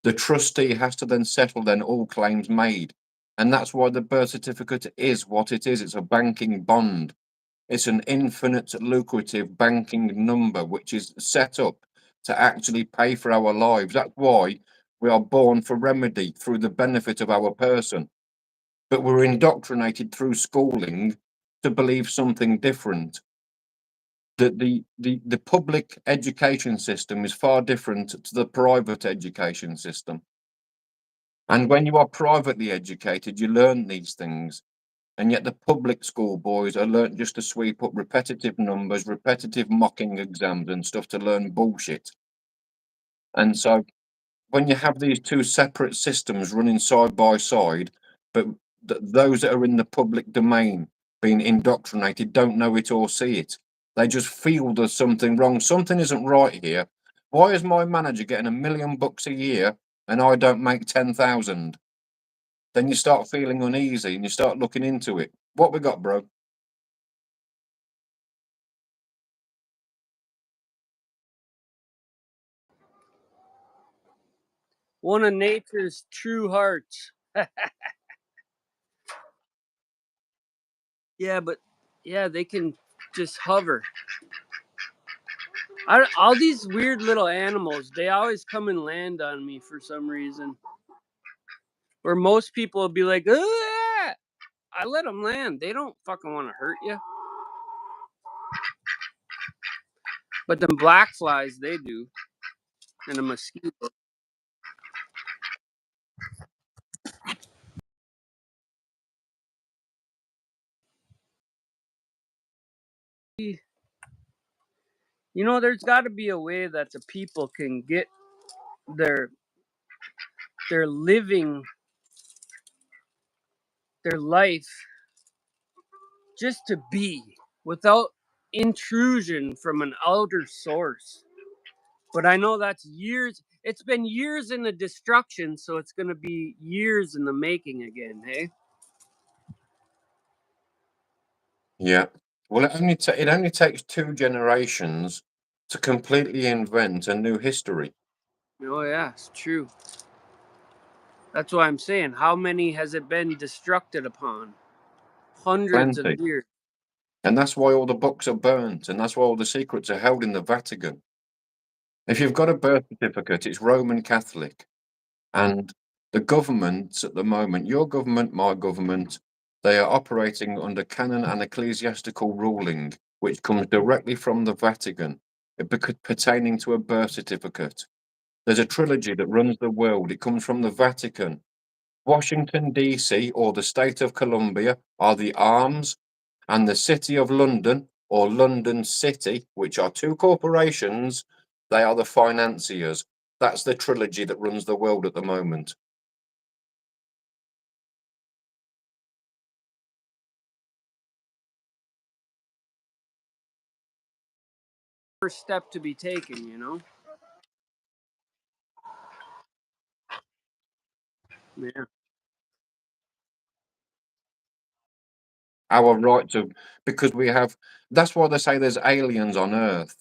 the trustee has to then settle then all claims made. And that's why the birth certificate is what it is. It's a banking bond. It's an infinite lucrative banking number, which is set up to actually pay for our lives. That's why we are born for remedy through the benefit of our person. But we're indoctrinated through schooling to believe something different. The public education system is far different to the private education system. And when you are privately educated, you learn these things. And yet the public school boys are learnt just to sweep up repetitive numbers, repetitive mocking exams and stuff to learn bullshit. And so when you have these two separate systems running side by side, but those that are in the public domain being indoctrinated don't know it or see it. They just feel there's something wrong. Something isn't right here. Why is my manager getting $1 million a year and I don't make 10,000? Then you start feeling uneasy and you start looking into it. What we got, bro? One of nature's true hearts. Yeah, but yeah, they can just hover. All these weird little animals, they always come and land on me for some reason. Where most people will be like, "Ah!" I let them land. They don't fucking want to hurt you. But them black flies, they do. And a mosquito. You know, there's got to be a way that the people can get their living their life just to be without intrusion from an outer source. But I know that's years. It's been years in the destruction, so it's going to be years in the making again, hey? Yeah. Well, it only takes 2 generations to completely invent a new history. Oh, yeah, it's true. That's why I'm saying, how many has it been destructed upon? Hundreds of Plenty. years. And that's why all the books are burnt, and that's why all the secrets are held in the Vatican. If you've got a birth certificate, it's Roman Catholic. And the governments at the moment, your government, my government, they are operating under canon and ecclesiastical ruling, which comes directly from the Vatican, pertaining to a birth certificate. There's a trilogy that runs the world. It comes from the Vatican. Washington, D.C., or the state of Columbia, are the arms, and the City of London, or London City, which are 2 corporations, they are the financiers. That's the trilogy that runs the world at the moment. First step to be taken, you know? Yeah. Our right to, because we have, that's why they say there's aliens on Earth,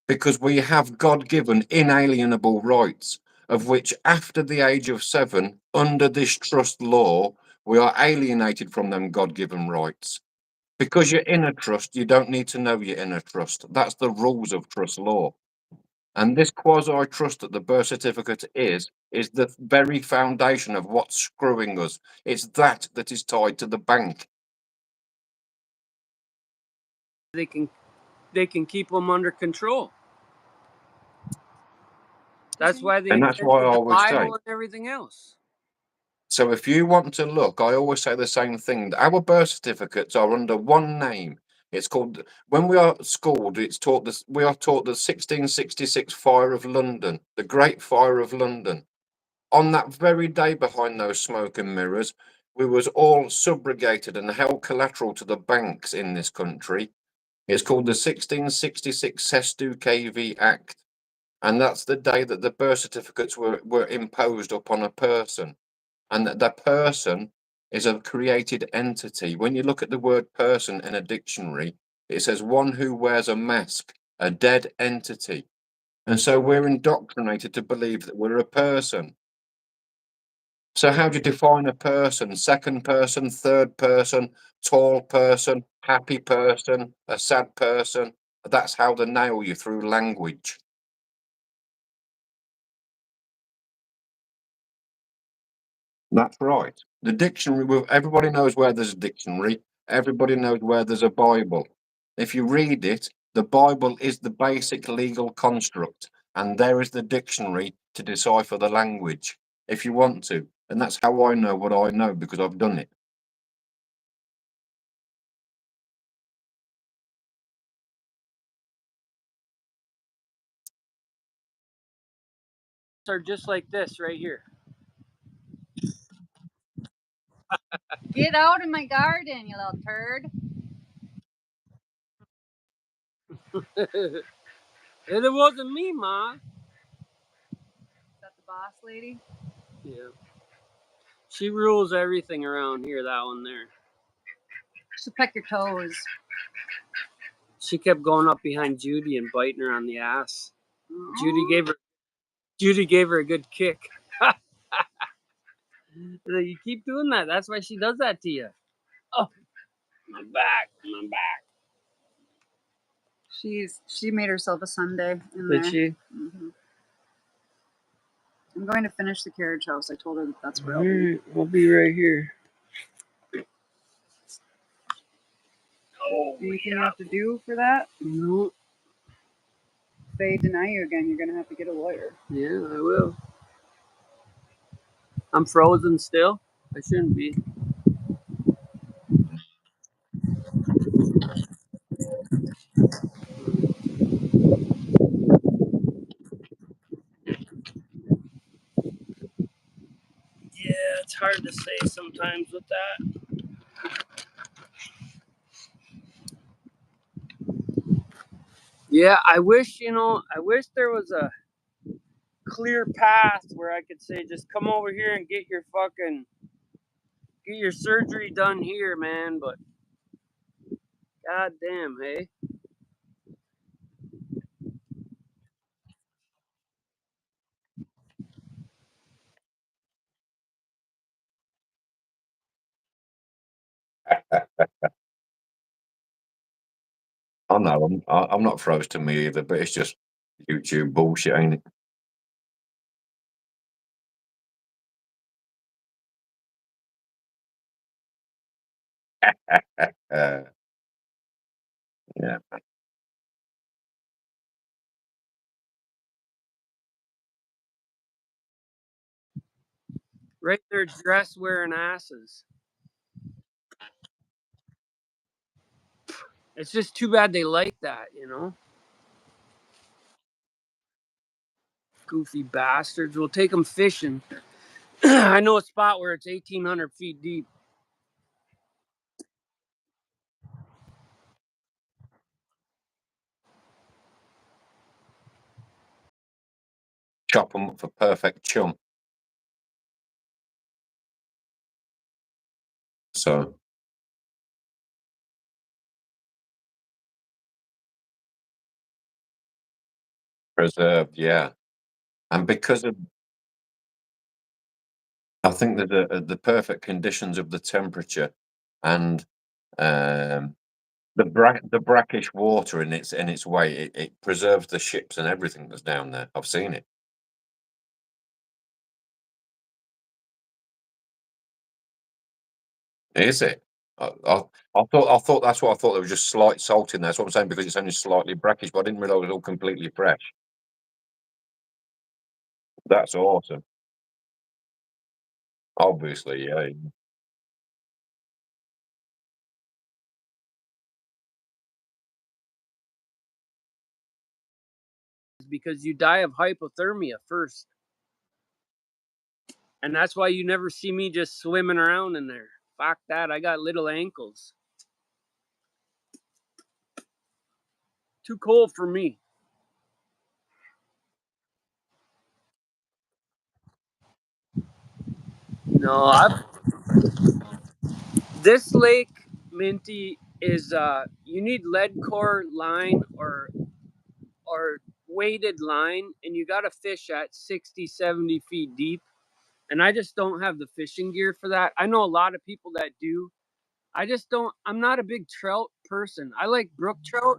because we have God given inalienable rights, of which after the age of 7, under this trust law, we are alienated from them God given rights. Because you're in a trust, you don't need to know you're in a trust. That's the rules of trust law. And this quasi trust that the birth certificate is the very foundation of what's screwing us. It's that is tied to the bank. They can keep them under control. That's why they And that's why I invented the always say, Bible and everything else. so if you want to look, I always say the same thing. Our birth certificates are under one name. It's called, when we are schooled, it's taught this, we are taught the 1666 Fire of London, the Great Fire of London. On that very day, behind those smoke and mirrors, we was all subrogated and held collateral to the banks in this country. It's called the 1666 Sestu KV Act. And that's the day that the birth certificates were imposed upon a person. And that person is a created entity. When you look at the word person in a dictionary, it says one who wears a mask, a dead entity. And so we're indoctrinated to believe that we're a person. So how do you define a person? Second person, third person, tall person, happy person, a sad person? That's how they nail you through language. That's right. The dictionary, everybody knows where there's a dictionary. Everybody knows where there's a Bible. If you read it, the Bible is the basic legal construct, and there is the dictionary to decipher the language if you want to. And that's how I know what I know, because I've done it. Are just like this right here. Get out of my garden, you little turd. And it wasn't me, Ma. Is that the boss lady? Yeah. She rules everything around here, that one there. She'll peck your toes. She kept going up behind Judy and biting her on the ass. Oh. Judy gave her a good kick. You keep doing that. That's why she does that to you. Oh, my back. She made herself a sundae in Did there. she? Mm-hmm. I'm going to finish the carriage house. I told her that that's where All I'll be. right, I'll be right here. Anything you have to do for that? No. If they deny you again, you're going to have to get a lawyer. Yeah, I will. I'm frozen still. I shouldn't be. Yeah, it's hard to say sometimes with that. Yeah, I wish, I wish there was a clear path where I could say, just come over here and get your surgery done here, man. But god damn, hey. I know I'm not froze to me either, but it's just YouTube bullshit, ain't it? Yeah. Right there, dress wearing asses. It's just too bad they like that. Goofy bastards. We'll take them fishing. I know a spot where it's 1,800 feet deep. Chop them up for perfect chum. So preserved, yeah. And because of, I think that the perfect conditions of the temperature and um, the brackish water in its way, it preserves the ships and everything that's down there. I've seen it. Is it? I thought that's what I thought. There was just slight salt in there. That's what I'm saying, because it's only slightly brackish, but I didn't realize it was all completely fresh. That's awesome. Obviously, yeah. Because you die of hypothermia first. And that's why you never see me just swimming around in there. Fuck that. I got little ankles. Too cold for me. No, this lake, Minty, is you need lead core line or weighted line, and you got to fish at 60, 70 feet deep. And I just don't have the fishing gear for that. I know a lot of people that do. I just don't. I'm not a big trout person. I like brook trout,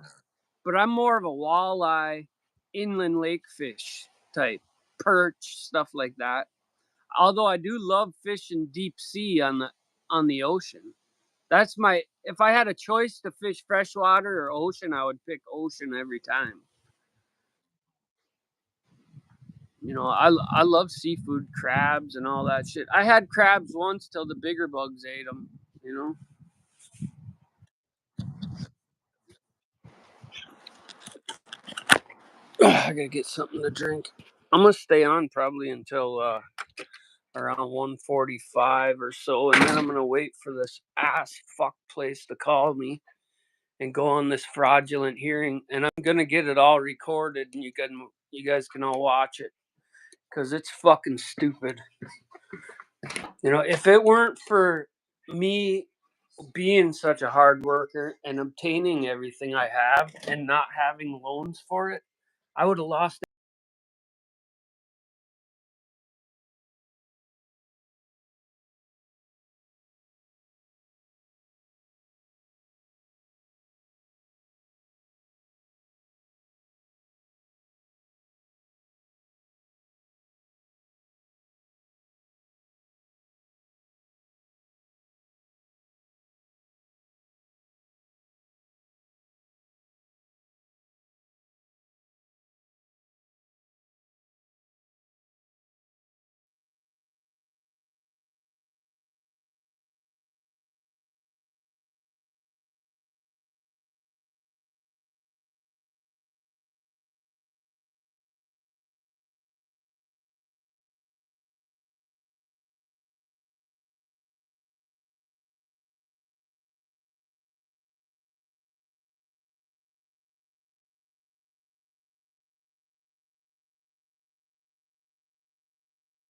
but I'm more of a walleye, inland lake fish type, perch, stuff like that. Although I do love fishing deep sea on the ocean. That's my if I had a choice to fish freshwater or ocean, I would pick ocean every time. I love seafood, crabs and all that shit. I had crabs once till the bigger bugs ate them. You know. I gotta get something to drink. I'm gonna stay on probably until around 1:45 or so, and then I'm gonna wait for this ass fuck place to call me and go on this fraudulent hearing, and I'm gonna get it all recorded, and you guys can all watch it because it's fucking stupid. If it weren't for me being such a hard worker and obtaining everything I have and not having loans for it, I would have lost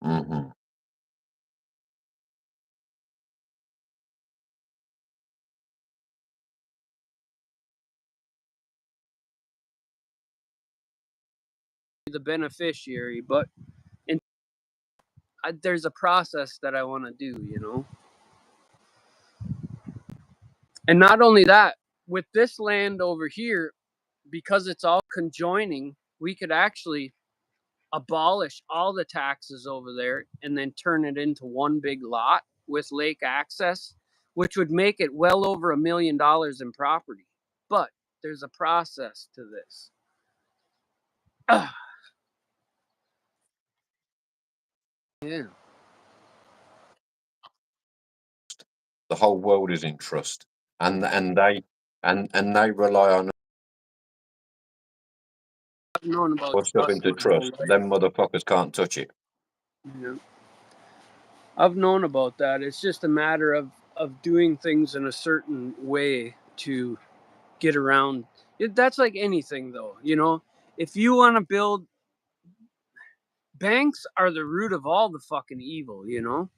Mm-hmm. The beneficiary, but there's a process that I want to do, you know. And not only that, with this land over here, because it's all conjoining, we could actually abolish all the taxes over there and then turn it into one big lot with lake access, which would make it well over $1 million in property. But there's a process to this. Yeah. The whole world is in trust, and they rely on I've known about us stuff into my whole trust. life. Them motherfuckers can't touch it. Yeah. I've known about that. It's just a matter of doing things in a certain way to get around. That's like anything, though. You know, if you want to build, banks are the root of all the fucking evil. You know,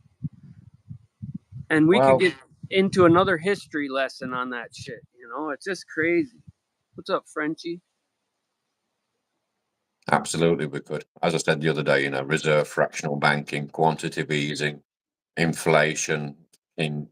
and we could Well, get into another history lesson on that shit. You know, it's just crazy. What's up, Frenchie? absolutely, we could. As I said the other day, reserve fractional banking, quantitative easing, inflation, in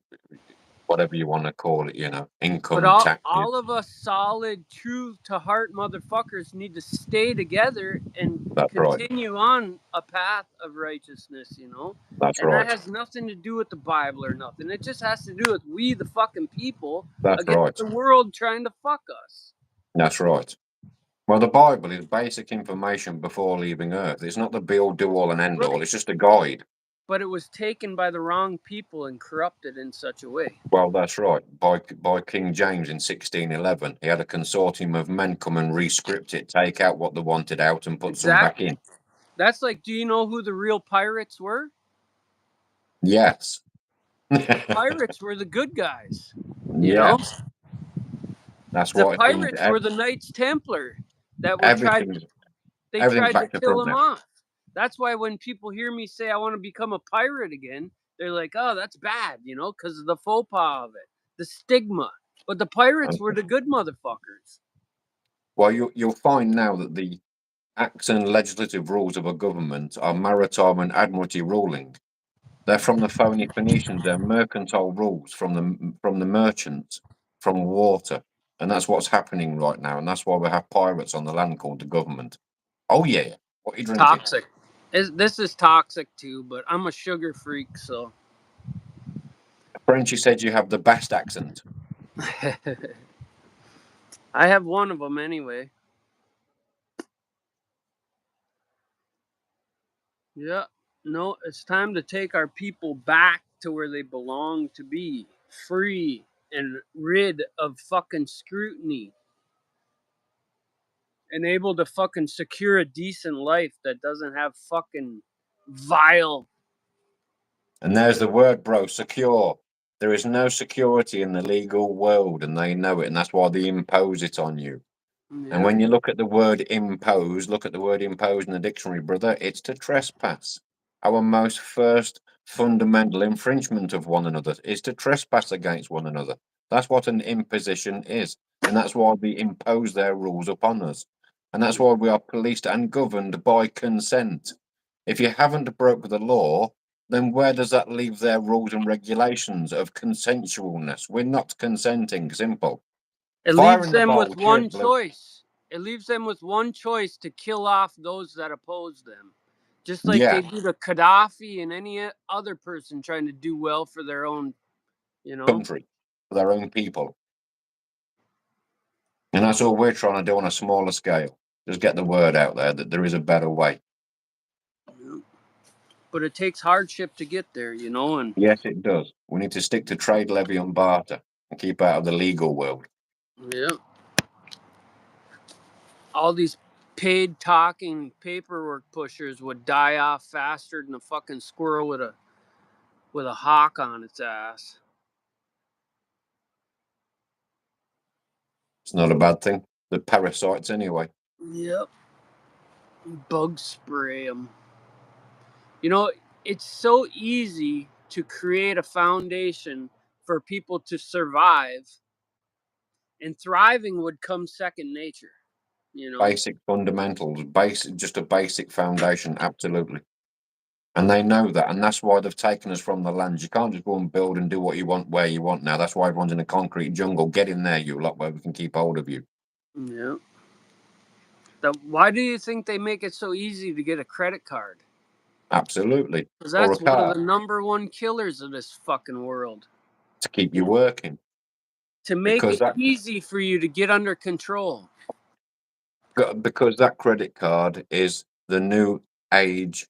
whatever you want to call it, But income taxes. all of us solid, true to heart motherfuckers need to stay together and That's right. continue on a path of righteousness, you know? That's And that right. has nothing to do with the Bible or nothing. It just has to do with we, the fucking people, That's against right. the world trying to fuck us. That's right. Well, the Bible is basic information before leaving Earth. It's not the be-all, do-all, and end-all. Right. It's just a guide. But it was taken by the wrong people and corrupted in such a way. Well, that's right. By King James in 1611, he had a consortium of men come and re-script it, take out what they wanted out, and put some back in. That's like, do you know who the real pirates were? Yes. Pirates were the good guys. You Yes. know? That's The why pirates were the Knights Templar that were everything's tried back to to kill front them now. off. That's why when people hear me say I want to become a pirate again, they're like, "Oh, that's bad," you know, because of the faux pas of it, the stigma. But the pirates were the good motherfuckers. Well, you'll find now that the acts and legislative rules of a government are maritime and admiralty ruling. They're from the phony Phoenicians. They're mercantile rules from the merchants, from water, and that's what's happening right now. And that's why we have pirates on the land called the government. Oh yeah, what are you drinking? Toxic. This is toxic too, but I'm a sugar freak, so. Frenchie said you have the best accent. I have one of them anyway. Yeah. No, it's time to take our people back to where they belong to be, free and rid of fucking scrutiny. And able to fucking secure a decent life that doesn't have fucking vile. And there's the word, bro, secure. There is no security in the legal world, and they know it, and that's why they impose it on you. Yeah. And when you look at the word impose, look at the word impose in the dictionary, brother, it's to trespass. Our most first fundamental infringement of one another is to trespass against one another. That's what an imposition is. And that's why they impose their rules upon us. And that's why we are policed and governed by consent. If you haven't broke the law, then where does that leave their rules and regulations of consensualness? We're not consenting, simple. It Fire leaves in the them bowl, with cheers, one Blue. choice. It leaves them with one choice to kill off those that oppose them. Just like Yeah. they do to Gaddafi and any other person trying to do well for their own, you know. Country, for their own people. And that's all we're trying to do on a smaller scale. Just get the word out there that there is a better way. But it takes hardship to get there, you know. And yes, it does. We need to stick to trade, levy, and barter and keep out of the legal world. yeah, all these paid talking paperwork pushers would die off faster than a fucking squirrel with a hawk on its ass. It's not a bad thing. The parasites, anyway. Yep. Bug spray them. You know, it's so easy to create a foundation for people to survive, and thriving would come second nature, you know? Basic fundamentals, just a basic foundation, absolutely. And they know that, and that's why they've taken us from the land. You can't just go and build and do what you want where you want now. That's why everyone's in a concrete jungle. Get in there, you lot, where we can keep hold of you. Yeah. Why do you think they make it so easy to get a credit card? Absolutely. Because Or a that's one of car the number one killers of this fucking world. to keep you working. To make Because it that easy for you to get under control. because that credit card is the new age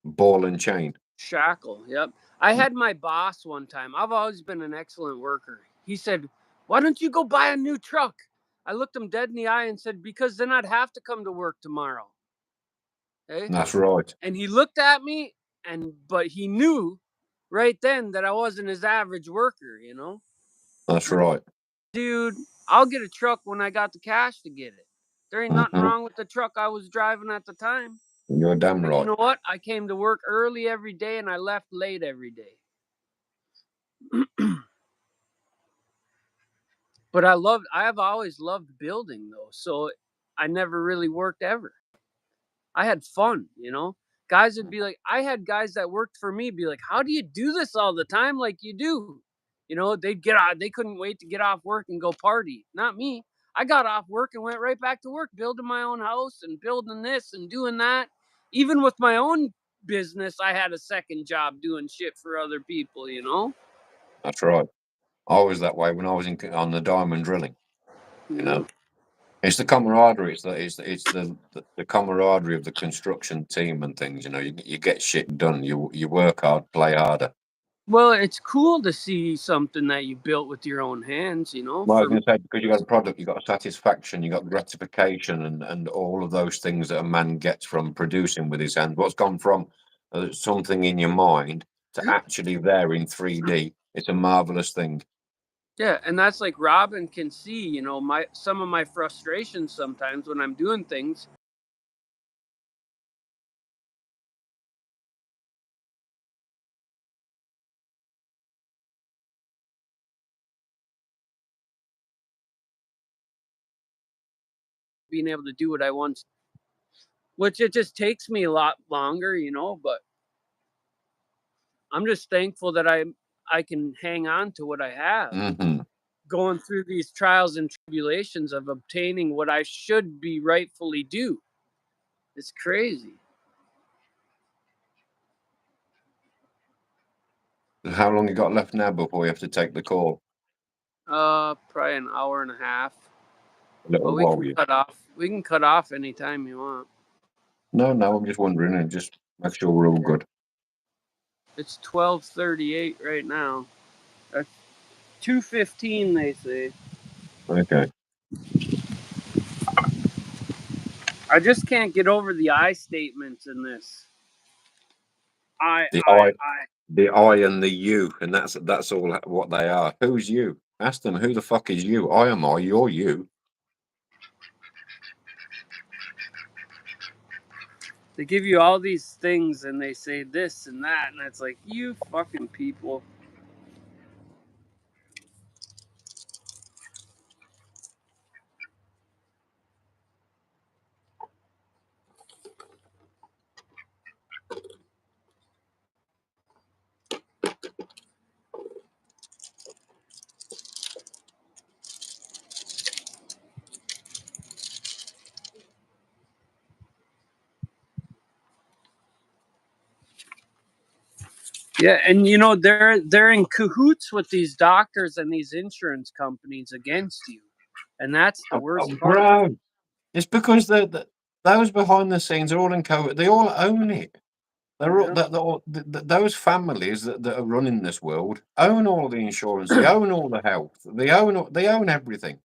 ball and chain. Shackle, yep. I had my boss one time. I've always been an excellent worker. He said, "Why don't you go buy a new truck?" I looked him dead in the eye and said, "Because then I'd have to come to work tomorrow." Okay? That's right. And he looked at me, but he knew right then that I wasn't his average worker, you know? That's right. Dude, I'll get a truck when I got the cash to get it. There ain't nothing wrong with the truck I was driving at the time. You're damn But right. you know what? I came to work early every day and I left late every day. But I have always loved building though, so I never really worked ever. I had fun, you know? Guys would be like, I had guys that worked for me be like, "How do you do this all the time like you do?" You know, they'd get out, they couldn't wait to get off work and go party. Not me. I got off work and went right back to work, building my own house and building this and doing that. Even with my own business, I had a second job doing shit for other people, you know? That's right. I was that way when I was on the diamond drilling. You know, it's the camaraderie. It's the camaraderie of the construction team and things. You know, you get shit done. You work hard, play harder. Well, it's cool to see something that you built with your own hands, you know? Well, I was going to say, because you got a product, you got satisfaction, you got gratification, and all of those things that a man gets from producing with his hand. What's gone from something in your mind to actually there in 3D, it's a marvelous thing. Yeah, and that's like Robin can see, you know, some of my frustrations sometimes when I'm doing things. Being able to do what I want, which it just takes me a lot longer, you know, but I'm just thankful that I can hang on to what I have. Mm-hmm. Going through these trials and tribulations of obtaining what I should be rightfully due. It's crazy. How long you got left now before you have to take the call? Probably an hour and a half. A little But we while, can you. cut off. We can cut off anytime you want. No, I'm just wondering, and just make sure we're all good. It's 12:38 right now. 2:15, they say. Okay. I just can't get over the I statements in this. The I. I and the you, and that's all what they are. Who's you? Ask them, who the fuck is you? I am I, you're you. They give you all these things and they say this and that, and it's like, you fucking people. Yeah, and you know they're in cahoots with these doctors and these insurance companies against you, and that's the worst part. Bro, it's because those behind the scenes are all in co. They all own it. They're all, Yeah. those families that are running this world own all the insurance. They own all the health. They own everything.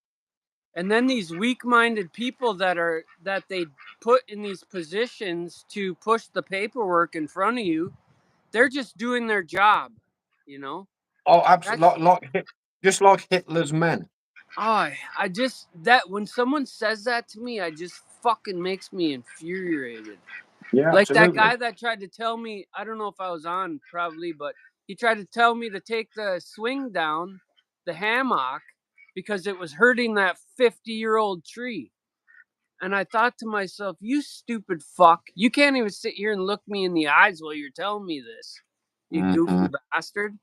And then these weak-minded people that they put in these positions to push the paperwork in front of you, they're just doing their job, you know. Oh, absolutely, just like Hitler's men. Oh, I just that when someone says that to me, I just fucking makes me infuriated. Yeah, Like that absolutely. guy that tried to tell me, I don't know if I was on probably, but he tried to tell me to take the swing down, the hammock, because it was hurting that 50-year-old tree. And I thought to myself, you stupid fuck. You can't even sit here and look me in the eyes while you're telling me this. You goofy bastard.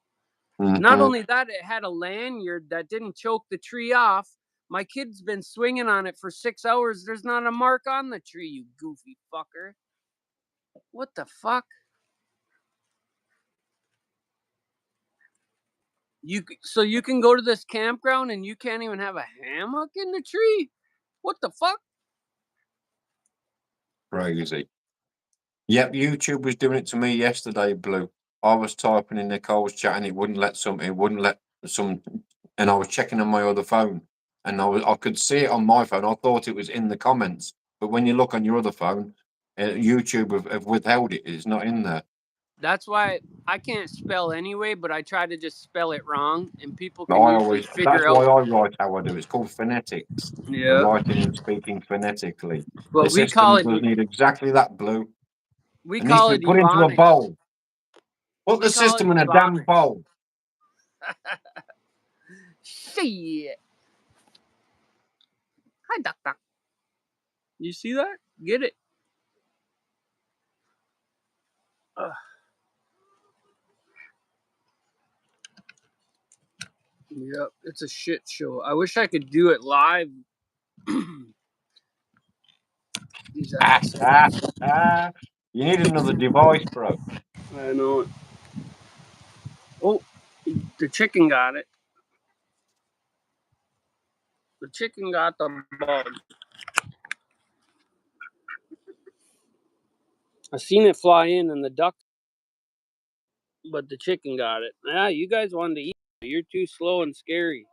Not only that, it had a lanyard that didn't choke the tree off. My kid's been swinging on it for 6 hours. There's not a mark on the tree, you goofy fucker. What the fuck? So you can go to this campground and you can't even have a hammock in the tree? What the fuck? Crazy. Yep, YouTube was doing it to me yesterday, Blue. I was typing in Nicole's chat and it wouldn't let some, and I was checking on my other phone and I could see it on my phone. I thought it was in the comments, but when you look on your other phone, YouTube have withheld it. It's not in there. That's why I can't spell anyway, but I try to just spell it wrong and people But can I usually always, that's figure why out. I write how I do. It's called phonetics. Yeah. Writing and speaking phonetically. But The we call system it does need exactly that, Blue. we It needs call to it be put into a Ebonics. bowl. Put We the call it system in a damn Ebonics. bowl. Shit. Hi, doctor. You see that? Get it. Ugh. Yep, it's a shit show. I wish I could do it live. These assholes. You need another device, bro. I know it. Oh, the chicken got it. The chicken got the bug. I seen it fly in and the duck, but the chicken got it. Yeah, you guys wanted to eat. You're too slow and scary.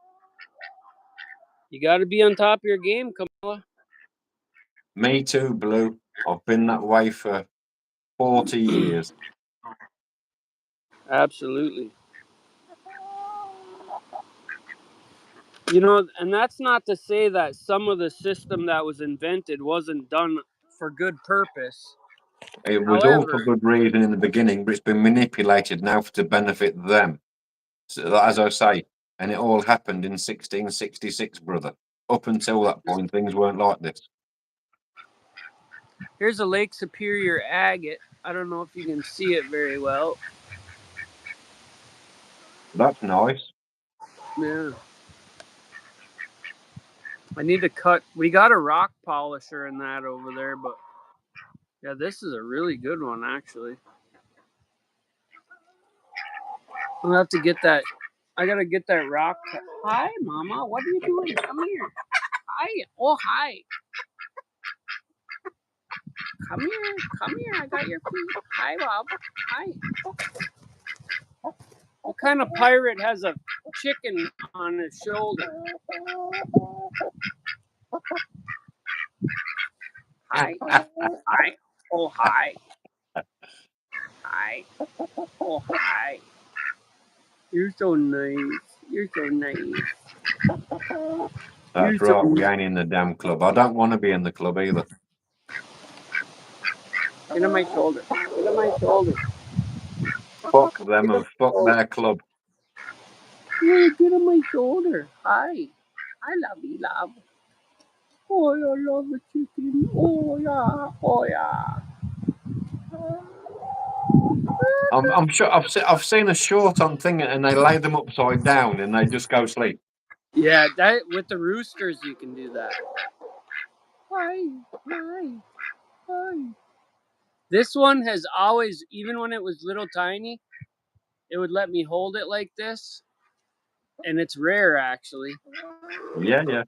You got to be on top of your game, Kamala. Me too, Blue. I've been that way for 40 years. Absolutely. You know, and that's not to say that some of the system that was invented wasn't done for good purpose. It was all for However, good reason in the beginning, but it's been manipulated now to benefit them. So, as I say, and it all happened in 1666, brother. Up until that point, things weren't like this. here's a Lake Superior agate. I don't know if you can see it very well. That's nice. Yeah. I need to cut. We got a rock polisher in that over there, but yeah, this is a really good one, actually. I'll have to get that. I gotta get that rock. Hi, Mama. What are you doing? Come here. Hi. Oh, hi. Come here. Come here. I got your feet. Hi, Bob. Hi. What kind of pirate has a chicken on his shoulder? Hi. Hi. Oh, hi. Hi. Oh, hi. You're so nice. You're so nice. You're That's so right. We nice. ain't in the damn club. I don't want to be in the club either. Get on my shoulder. Get on my shoulder. Fuck them Get on and fuck my shoulder. their club. Yeah, get on my shoulder. Hi. I love you, love. Oh, I love the chicken. Oh, yeah. Oh, yeah. I'm sure I've seen a short on thing and they lay them upside down and they just go sleep. Yeah, that with the roosters you can do that. Hi. Hi. Hi. This one has always, even when it was little tiny, it would let me hold it like this. And it's rare, actually. Yeah, yeah.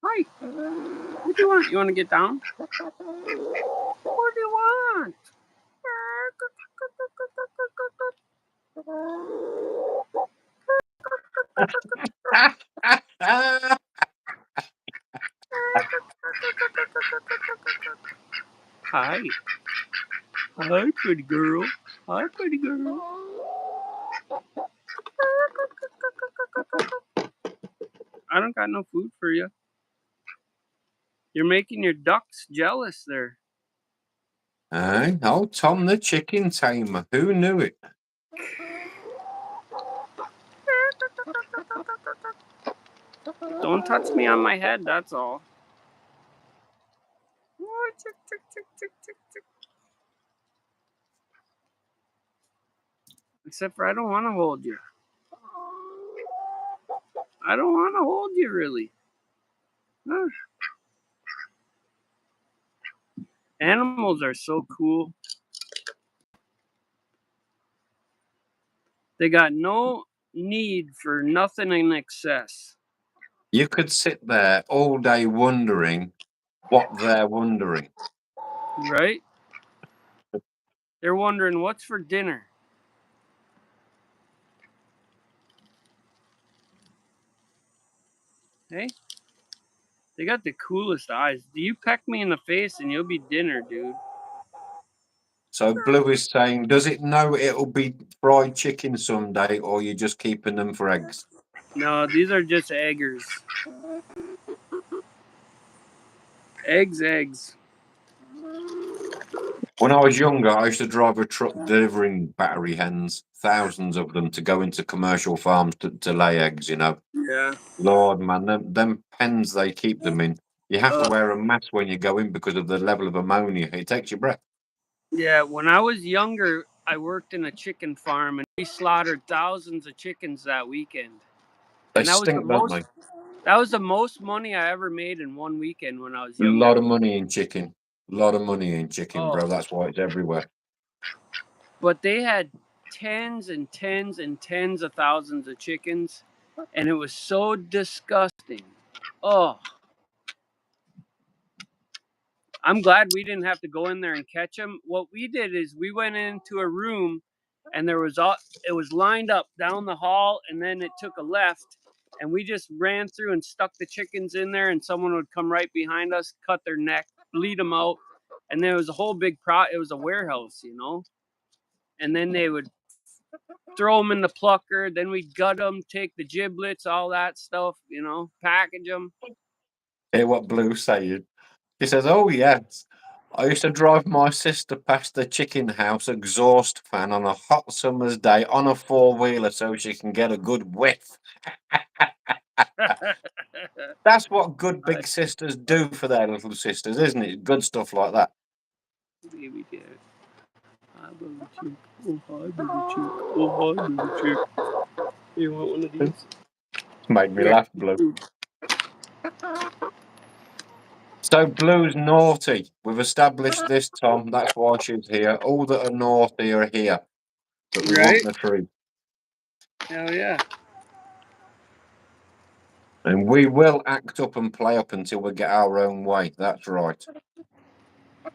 Hi. What do you want? You want to get down? What do you want? Hi. Hi, pretty girl. Hi, pretty girl. I don't got no food for you. You're making your ducks jealous there. Aye. Oh, Tom the chicken tamer. Who knew it? Don't touch me on my head, that's all. Except for I don't want to hold you. I don't want to hold you, really. Huh. Animals are so cool. They got no need for nothing in excess. You could sit there all day wondering what they're wondering. Right? They're wondering what's for dinner. Hey? They got the coolest eyes. Do you peck me in the face and you'll be dinner, dude. So Blue is saying, does it know it'll be fried chicken someday, or are you just keeping them for eggs? No, these are just eggers. Eggs. When I was younger, I used to drive a truck delivering battery hens, thousands of them, to go into commercial farms to lay eggs, you know. Yeah. Lord, man, them pens they keep them in. You have to wear a mask when you go in because of the level of ammonia. It takes your breath. Yeah, when I was younger, I worked in a chicken farm and we slaughtered thousands of chickens that weekend. They And that was the stink, don't most they? that was the most money I ever made in one weekend when I was A younger. lot of money in chicken. A lot of money in chicken, bro. Oh. That's why it's everywhere. But they had tens and tens and tens of thousands of chickens, and it was so disgusting. Oh. I'm glad we didn't have to go in there and catch them. What we did is we went into a room and it was lined up down the hall, and then it took a left, and we just ran through and stuck the chickens in there, and someone would come right behind us, cut their neck, bleed them out, and then it was a whole big it was a warehouse, you know. And then they would throw them in the plucker, then we'd gut them, take the giblets, all that stuff, you know, package them. Hear what Blue's saying? He says, oh, yes. I used to drive my sister past the chicken house exhaust fan on a hot summer's day on a four-wheeler so she can get a good whiff. That's what good big sisters do for their little sisters, isn't it? Good stuff like that. Baby dad. Hi, baby chick. Oh, hi, baby chick. Oh, hi, baby chick. You want one of these? Made me laugh, Blue. So Blue's naughty. We've established this, Tom. That's why she's here. All that are naughty are here. But we want the truth. Hell yeah. And we will act up and play up until we get our own way. That's right.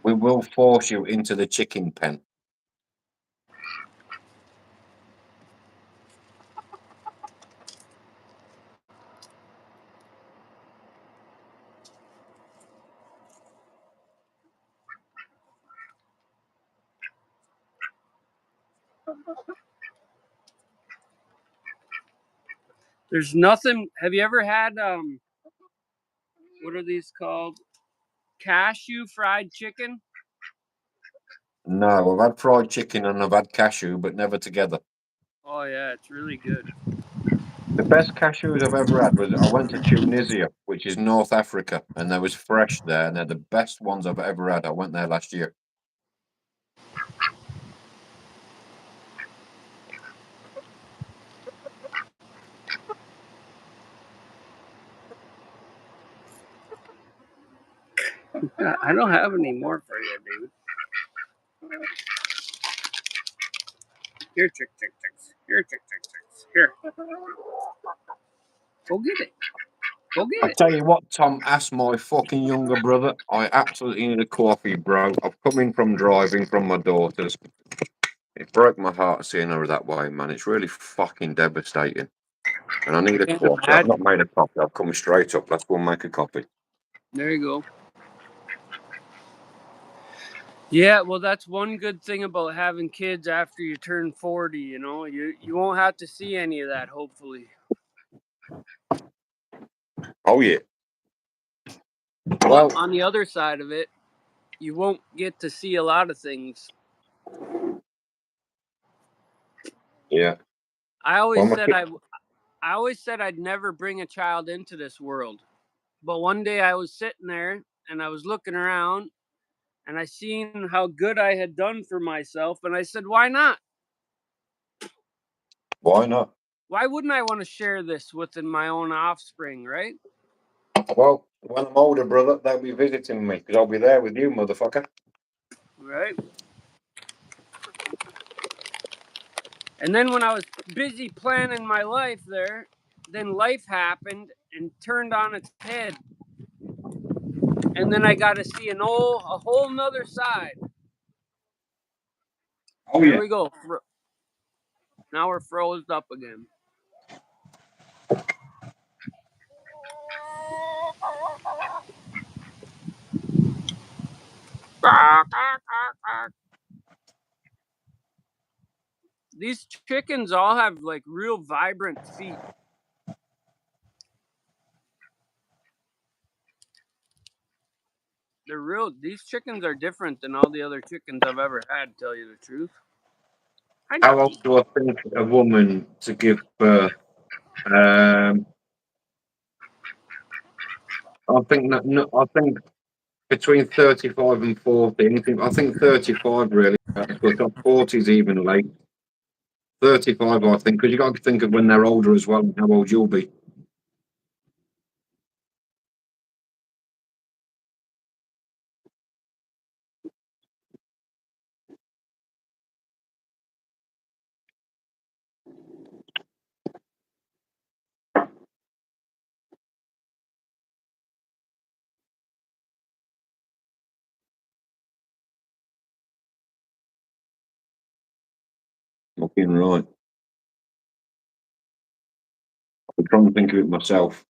We will force you into the chicken pen. There's nothing. Have you ever had what are these called? Cashew fried chicken? No, I've had fried chicken and I've had cashew, but never together. Oh yeah, it's really good. The best cashews I've ever had was I went to Tunisia, which is North Africa, and there was fresh there, and they're the best ones I've ever had. I went there last year. I don't have any more for you, dude. Here, chick. Here, chick. Here. Go get it. Go I get it. tell you what, Tom, ask my fucking younger brother. I absolutely need a coffee, bro. I've come in from driving from my daughter's. It broke my heart seeing her that way, man. It's really fucking devastating. And I need a coffee. I've not made a coffee. I've come straight up. Let's go and make a coffee. There you go. Yeah, well, that's one good thing about having kids after you turn 40, you know. You won't have to see any of that, hopefully. Oh, yeah. Well, on the other side of it, you won't get to see a lot of things. Yeah. I always Well, my said kid- I always said I'd never bring a child into this world. But one day I was sitting there and I was looking around and I seen how good I had done for myself, and I said, why not? Why not? Why wouldn't I want to share this with my own offspring, right? Well, when I'm older, brother, they'll be visiting me because I'll be there with you, motherfucker. Right? And then when I was busy planning my life there, then life happened and turned on its head. And then I got to see a whole nother side. Oh, There yeah. we go. Now we're froze up again. These chickens all have like real vibrant feet. They're real. These chickens are different than all the other chickens I've ever had, to tell you the truth. Hi, How doggy. old do I think a woman to give birth? I think that. No, I think between 35 and 40. I think 35 really. But 40's even late. 35, I think, because you got to think of when they're older as well and how old you'll be. Fucking right. I'm trying to think of it myself.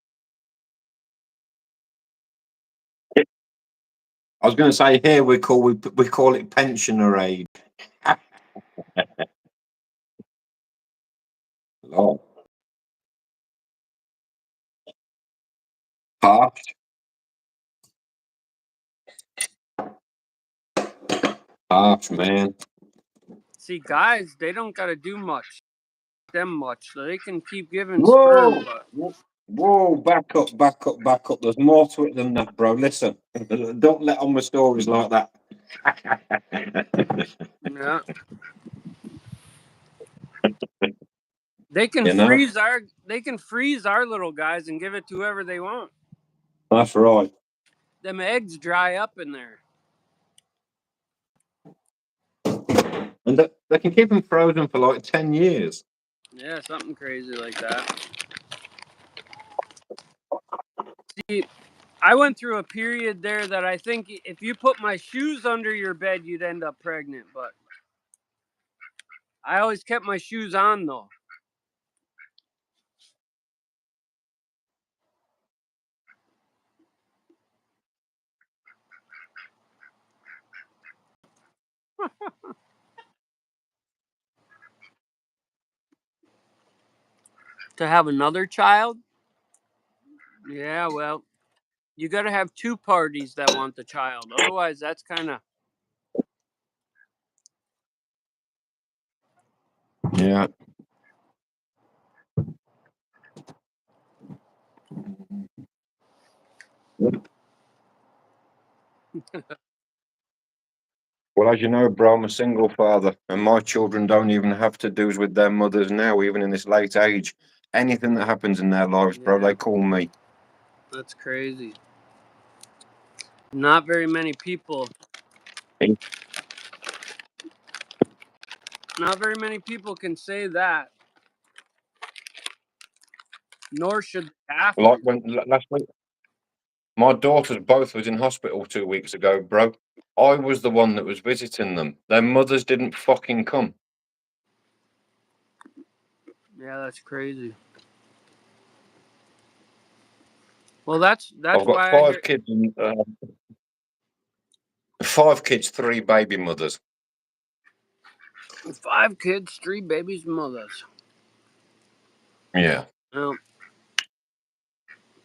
I was going to say here we call it pensioner age. Oh, harsh. Harsh, man. See, guys, they don't got to do much, so they can keep giving Whoa! sperm. But Whoa, back up, back up, back up. There's more to it than that, bro. Listen, don't let on my stories like that. yeah, they can You know? freeze our little guys and give it to whoever they want. That's right. Them eggs dry up in there. And they can keep them frozen for like 10 years. Yeah, something crazy like that. See, I went through a period there that I think if you put my shoes under your bed, you'd end up pregnant. But I always kept my shoes on, though. To have another child? Yeah, well, you got to have two parties that want the child. Otherwise, that's kind of. Yeah. Well, as you know, bro, I'm a single father, and my children don't even have to do with their mothers now, even in this late age. Anything that happens in their lives, bro, Yeah, they call me. that's crazy. Not very many people. Hey. Not very many people can say that. Nor should they have Like to. when last week, my daughters both was in hospital 2 weeks ago, bro. I was the one that was visiting them. Their mothers didn't fucking come. Yeah, that's crazy. Well, that's I've got why I hear 5 kids, 3 baby mothers. 5 kids, 3 babies, mothers. Yeah. Well,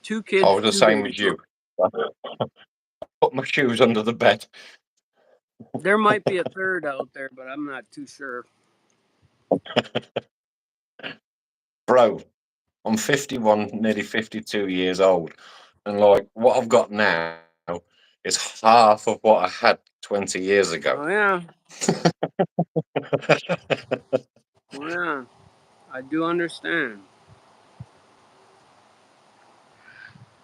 2 I kids, was the 2 same babies. as you. Put my shoes under the bed. There might be a third out there, but I'm not too sure. Bro, I'm 51, nearly 52 years old, and like what I've got now is half of what I had 20 years ago. Oh yeah, oh yeah, I do understand.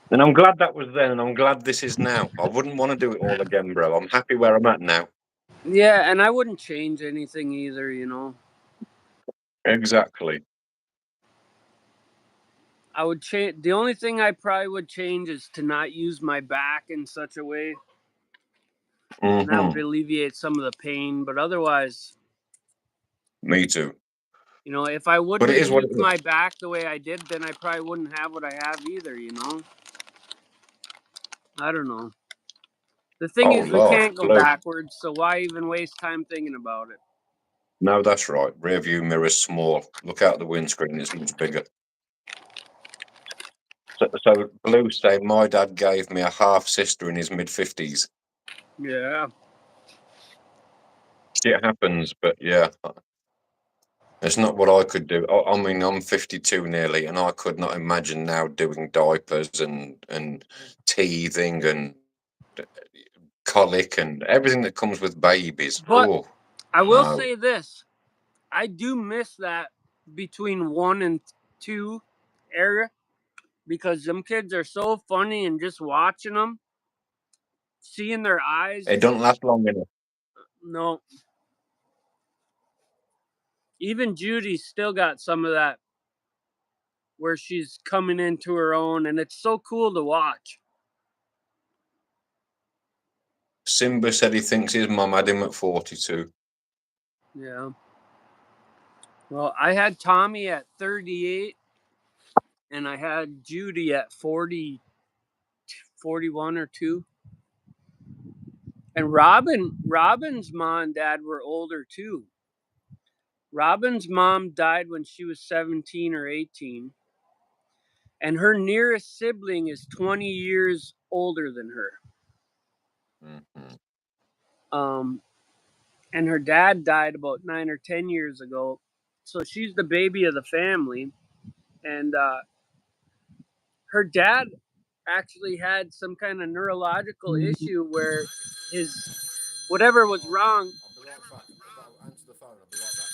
And I'm glad that was then, and I'm glad this is now. I wouldn't want to do it all again, bro. I'm happy where I'm at now. Yeah, and I wouldn't change anything either, you know. Exactly. I would change. The only thing I probably would change is to not use my back in such a way, and that would Mm-hmm. alleviate some of the pain. But otherwise, Me too. you know, if I But wouldn't it have is what it used is. my back the way I did, then I probably wouldn't have what I have either, you know. I don't know. The thing Oh, is, we Lord. can't go Blue. backwards, so why even waste time thinking about it? No, that's right. Rear view mirror's small. Look out the windscreen, it's much bigger. So Blue said my dad gave me a half sister in his mid-50s. Yeah. It happens, but yeah. It's not what I could do. I mean, I'm 52 nearly, and I could not imagine now doing diapers and teething and colic and everything that comes with babies. But Oh, I will no. say this. I do miss that between 1 and 2 area because them kids are so funny and just watching them, seeing their eyes. It don't last long enough. No. Even Judy's still got some of that where she's coming into her own, and it's so cool to watch. Simba said he thinks his mum had him at 42. Yeah. Well, I had Tommy at 38, and I had Judy at 40, 41 or 2. And Robin's mom and dad were older too. Robin's mom died when she was 17 or 18. And her nearest sibling is 20 years older than her. Mm-hmm. And her dad died about 9 or 10 years ago. So she's the baby of the family. And her dad actually had some kind of neurological issue where his whatever was wrong. I'll be right back. I'll answer the phone. I'll be right back.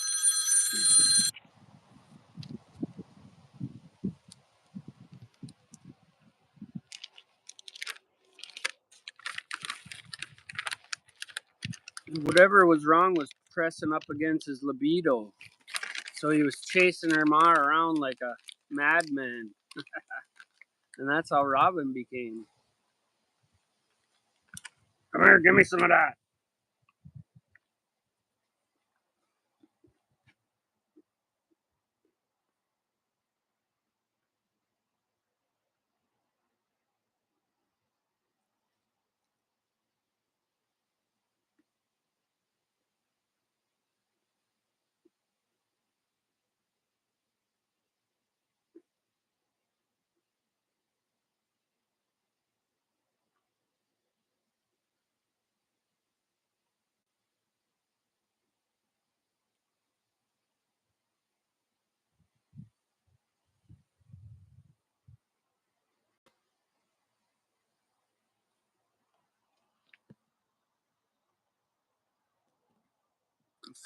Whatever was wrong was pressing up against his libido. So he was chasing her ma around like a madman. And that's how Robin became. Come here, give me some of that.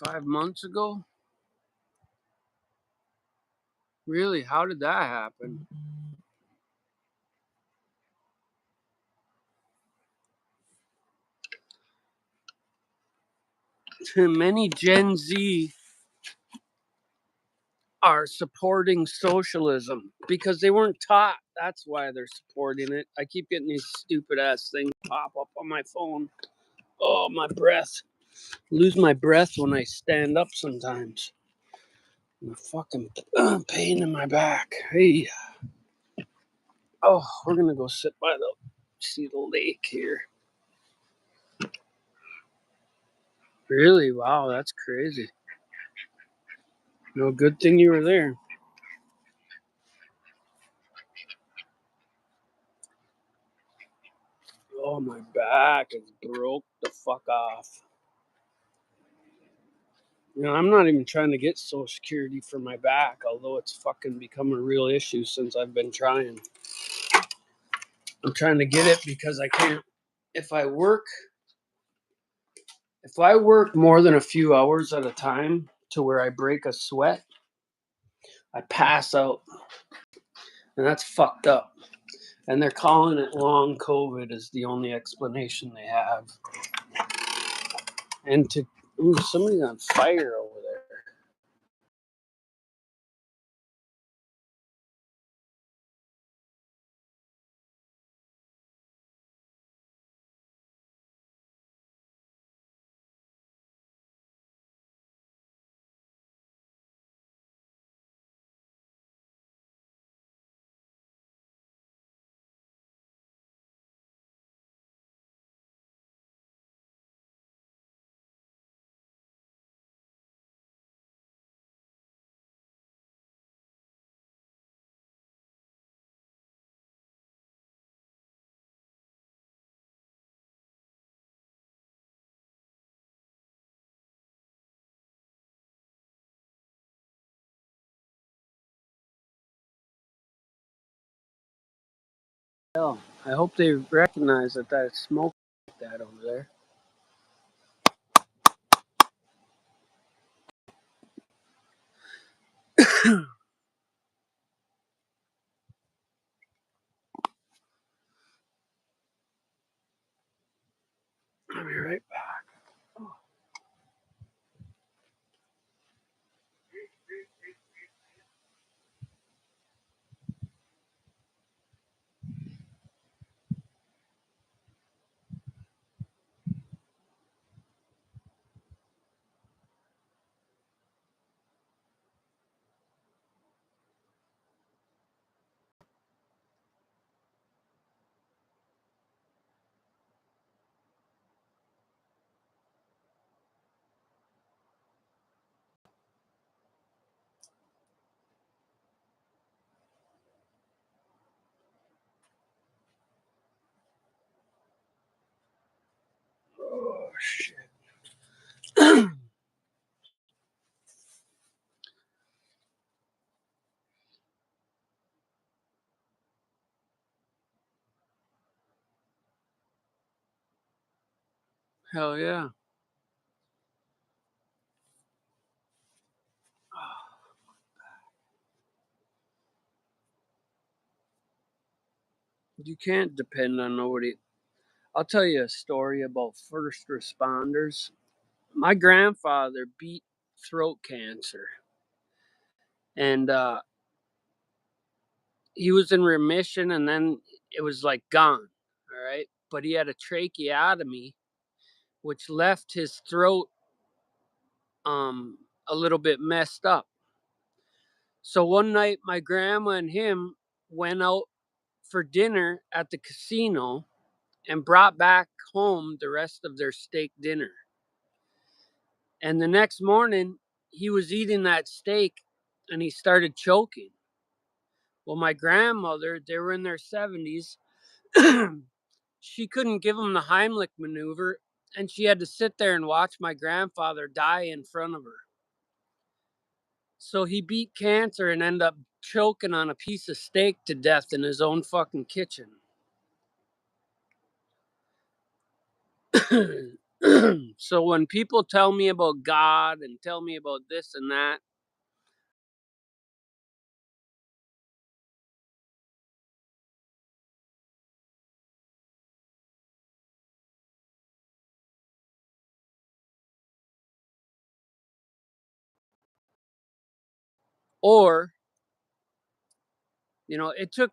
$5 months ago? Really? How did that happen? Many Gen Z are supporting socialism because they weren't taught. That's why they're supporting it. I keep getting these stupid ass things pop up on my phone. Oh, my breath. Lose my breath when I stand up sometimes. A fucking pain in my back. Hey. Oh, we're gonna go sit by the see the lake here. Really? Wow, that's crazy. No, good thing you were there. Oh, my back is broke the fuck off. You know, I'm not even trying to get Social Security for my back, although it's fucking become a real issue since I've been trying. I'm trying to get it because I can't. If I work more than a few hours at a time to where I break a sweat, I pass out. And that's fucked up. And they're calling it long COVID is the only explanation they have. And to somebody's on fire over there. Hell, I hope they recognize that that's smoke like that over there. I'll be right back. Oh shit. Hell yeah. You can't depend on nobody. I'll tell you a story about first responders. My grandfather beat throat cancer, and he was in remission, and then it was like gone. All right, but he had a tracheotomy, which left his throat a little bit messed up. So one night, my grandma and him went out for dinner at the casino and brought back home the rest of their steak dinner. And the next morning, he was eating that steak and he started choking. Well, my grandmother, they were in their 70s, she couldn't give him the Heimlich maneuver, and she had to sit there and watch my grandfather die in front of her. So he beat cancer and ended up choking on a piece of steak to death in his own fucking kitchen. So when people tell me about God and tell me about this and that, or you know, it took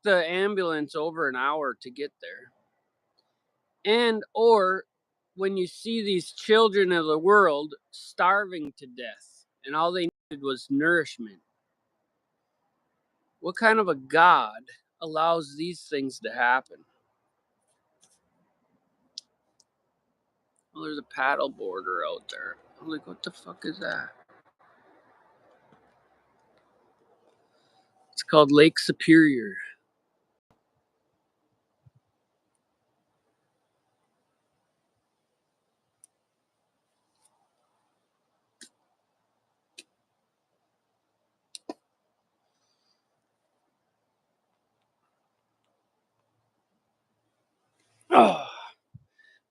the ambulance over an hour to get there. And or when you see these children of the world starving to death and all they needed was nourishment. What kind of a God allows these things to happen? Well, there's a paddle boarder out there. I'm like, what the fuck is that? It's called Lake Superior.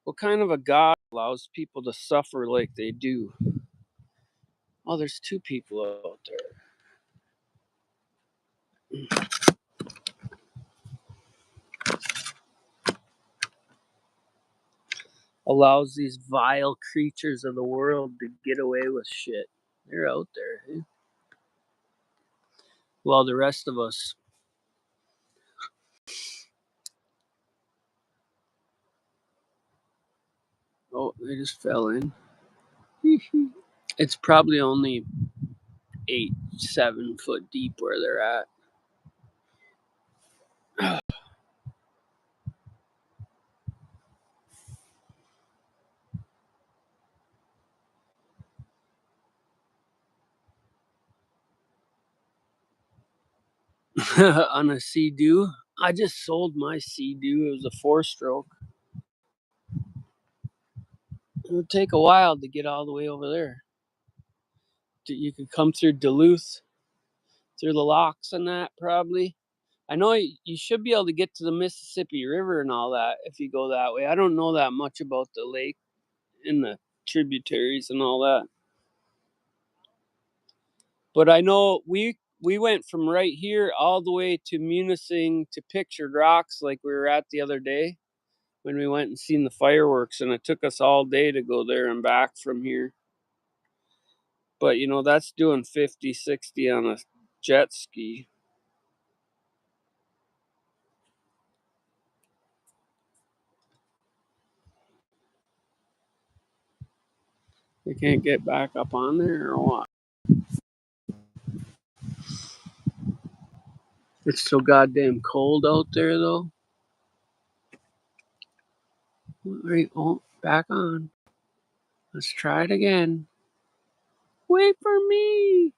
What kind of a God allows people to suffer like they do? Oh, there's two people out there. Allows these vile creatures of the world to get away with shit. They're out there. Eh? While the rest of us. Oh, they just fell in. It's probably only 7 foot deep where they're at. On a Sea-Doo. I just sold my Sea-Doo. It was a 4-stroke. It would take a while to get all the way over there. You could come through Duluth, through the locks and that probably. I know you should be able to get to the Mississippi River and all that if you go that way. I don't know that much about the lake and the tributaries and all that. But I know we went from right here all the way to Munising to Pictured Rocks like we were at the other day when we went and seen the fireworks, and it took us all day to go there and back from here. But you know, that's doing 50, 60 on a jet ski. We can't get back up on there or what? It's so goddamn cold out there though. Right, oh, back on. Let's try it again. Wait for me.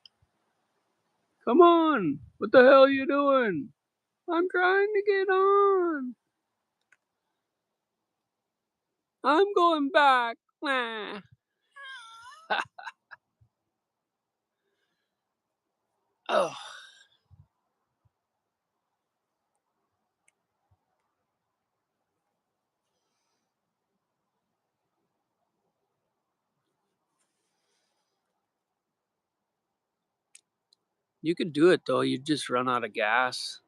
Come on. What the hell are you doing? I'm trying to get on. I'm going back. Nah. Oh. You could do it though, you just run out of gas.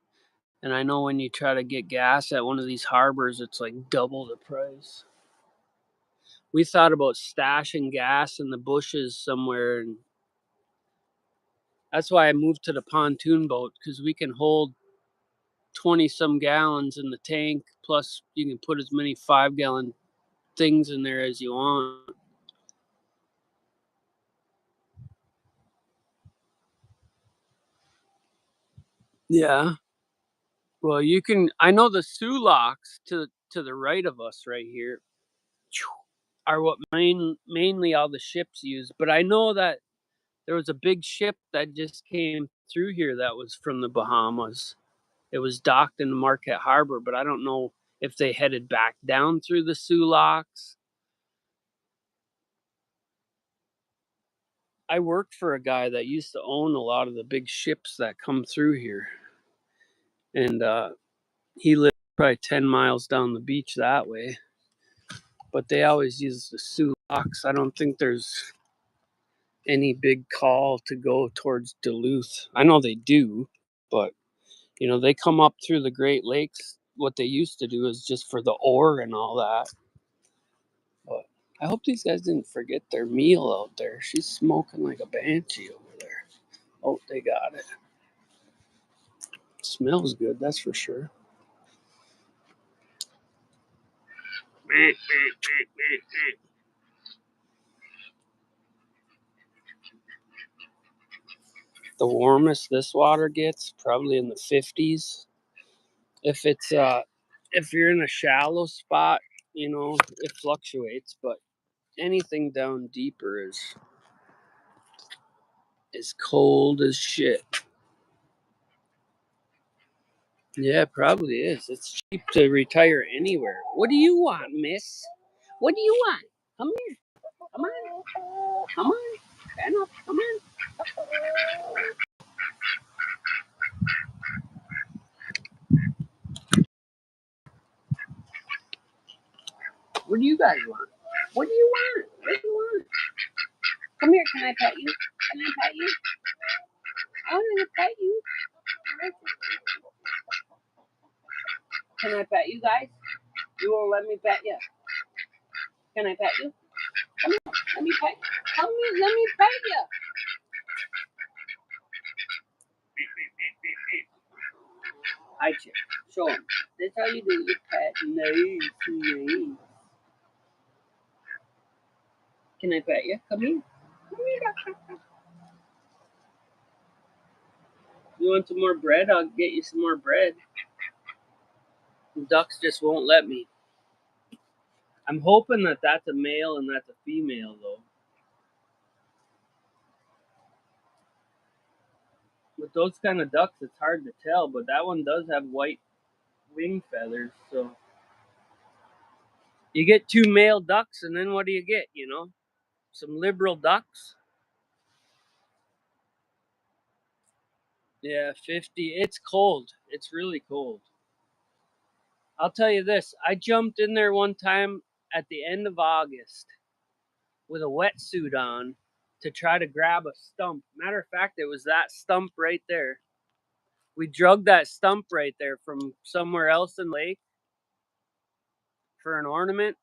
And I know when you try to get gas at one of these harbors, it's like double the price. We thought about stashing gas in the bushes somewhere, and that's why I moved to the pontoon boat, because we can hold 20 some gallons in the tank, plus you can put as many 5-gallon things in there as you want. Yeah. Well, you can. I know the Sioux locks to the right of us right here are what mainly all the ships use. But I know that there was a big ship that just came through here that was from the Bahamas. It was docked in Marquette Harbor, but I don't know if they headed back down through the Sioux locks. I worked for a guy that used to own a lot of the big ships that come through here, and he lived probably 10 miles down the beach that way. But they always use the Sioux locks. I don't think there's any big call to go towards Duluth. I know they do, but you know, they come up through the Great Lakes. What they used to do is just for the ore and all that. But I hope these guys didn't forget their meal out there. She's smoking like a banshee over there. Oh, they got it. Smells good, that's for sure. The warmest this water gets, probably in the 50s. If it's if you're in a shallow spot, you know, it fluctuates, but anything down deeper is cold as shit. Yeah, it probably is. It's cheap to retire anywhere. What do you want, miss? What do you want? Come here. Come on. Come on. Stand up. Come on. What do you guys want? What do you want? What do you want? Come here, can I pet you? Can I pet you? I want to pet you. Can I pet you guys? You won't let me pet you. Can I pet you? Come here, let me pet. Come here, let me pet you. Hi, Chip. Show him. That's how you do your pet. Nice. Can I pet you? Come here. Come here. You want some more bread? I'll get you some more bread. The ducks just won't let me. I'm hoping that that's a male and that's a female, though. With those kind of ducks, it's hard to tell, but that one does have white wing feathers, so you get 2 male ducks, and then what do you get, you know? Some liberal ducks. Yeah, 50. It's cold. It's really cold. I'll tell you this. I jumped in there one time at the end of August with a wetsuit on to try to grab a stump. Matter of fact, it was that stump right there. We drug that stump right there from somewhere else in the lake for an ornament,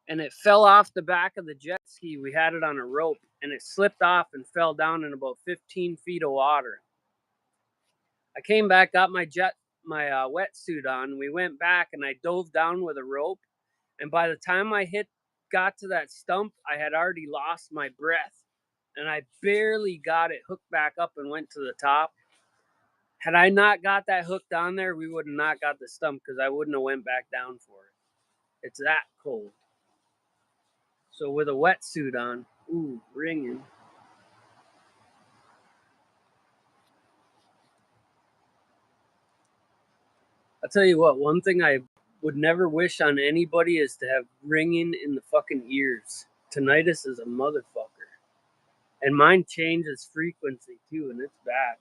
and it fell off the back of the jet ski. We had it on a rope, and it slipped off and fell down in about 15 feet of water. I came back, got my wetsuit on. We went back, and I dove down with a rope, and by the time I got to that stump, I had already lost my breath, and I barely got it hooked back up and went to the top. Had I not got that hooked on there, we would have not got the stump because I wouldn't have went back down for it. It's that cold. So with a wetsuit on, ooh, ringing. I'll tell you what, one thing I would never wish on anybody is to have ringing in the fucking ears. Tinnitus is a motherfucker. And mine changes frequency too, and it's bad.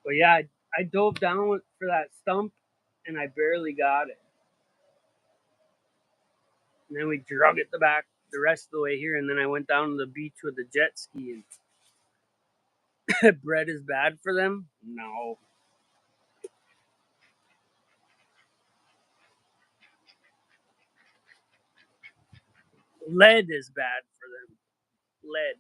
But yeah, I dove down for that stump, and I barely got it. And then we drug it the rest of the way here, and then I went down to the beach with the jet ski. And bread is bad for them? No. Lead is bad for them. Lead.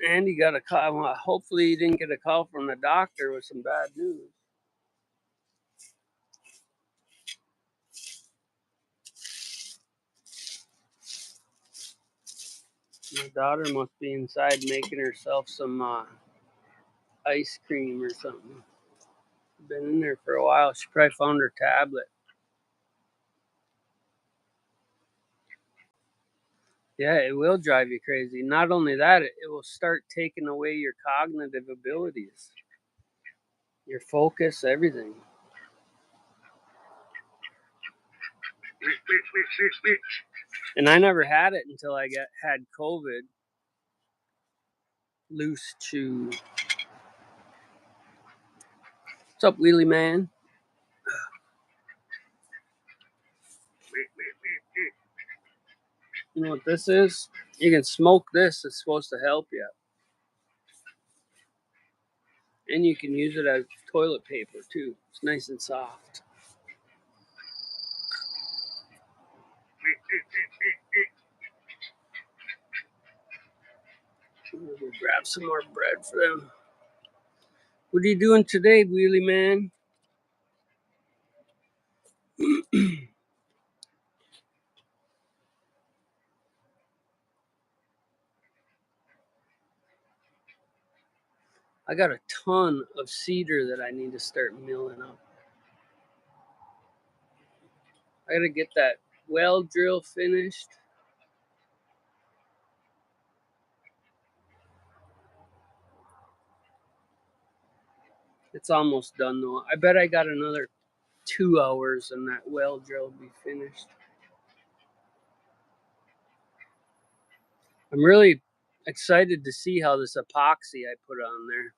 Andy got a call. Well, hopefully, he didn't get a call from the doctor with some bad news. My daughter must be inside making herself some ice cream or something. Been in there for a while. She probably found her tablet. Yeah, it will drive you crazy. Not only that, it will start taking away your cognitive abilities, your focus, everything. And I never had it until I had COVID. Loose chew. What's up, Wheelie Man? You know what this is? You can smoke this. It's supposed to help you. And you can use it as toilet paper, too. It's nice and soft. We'll grab some more bread for them. What are you doing today, Wheelie Man? I got a ton of cedar that I need to start milling up. I gotta get that well drill finished. It's almost done though. I bet I got another 2 hours and that well drill will be finished. I'm really excited to see how this epoxy I put on there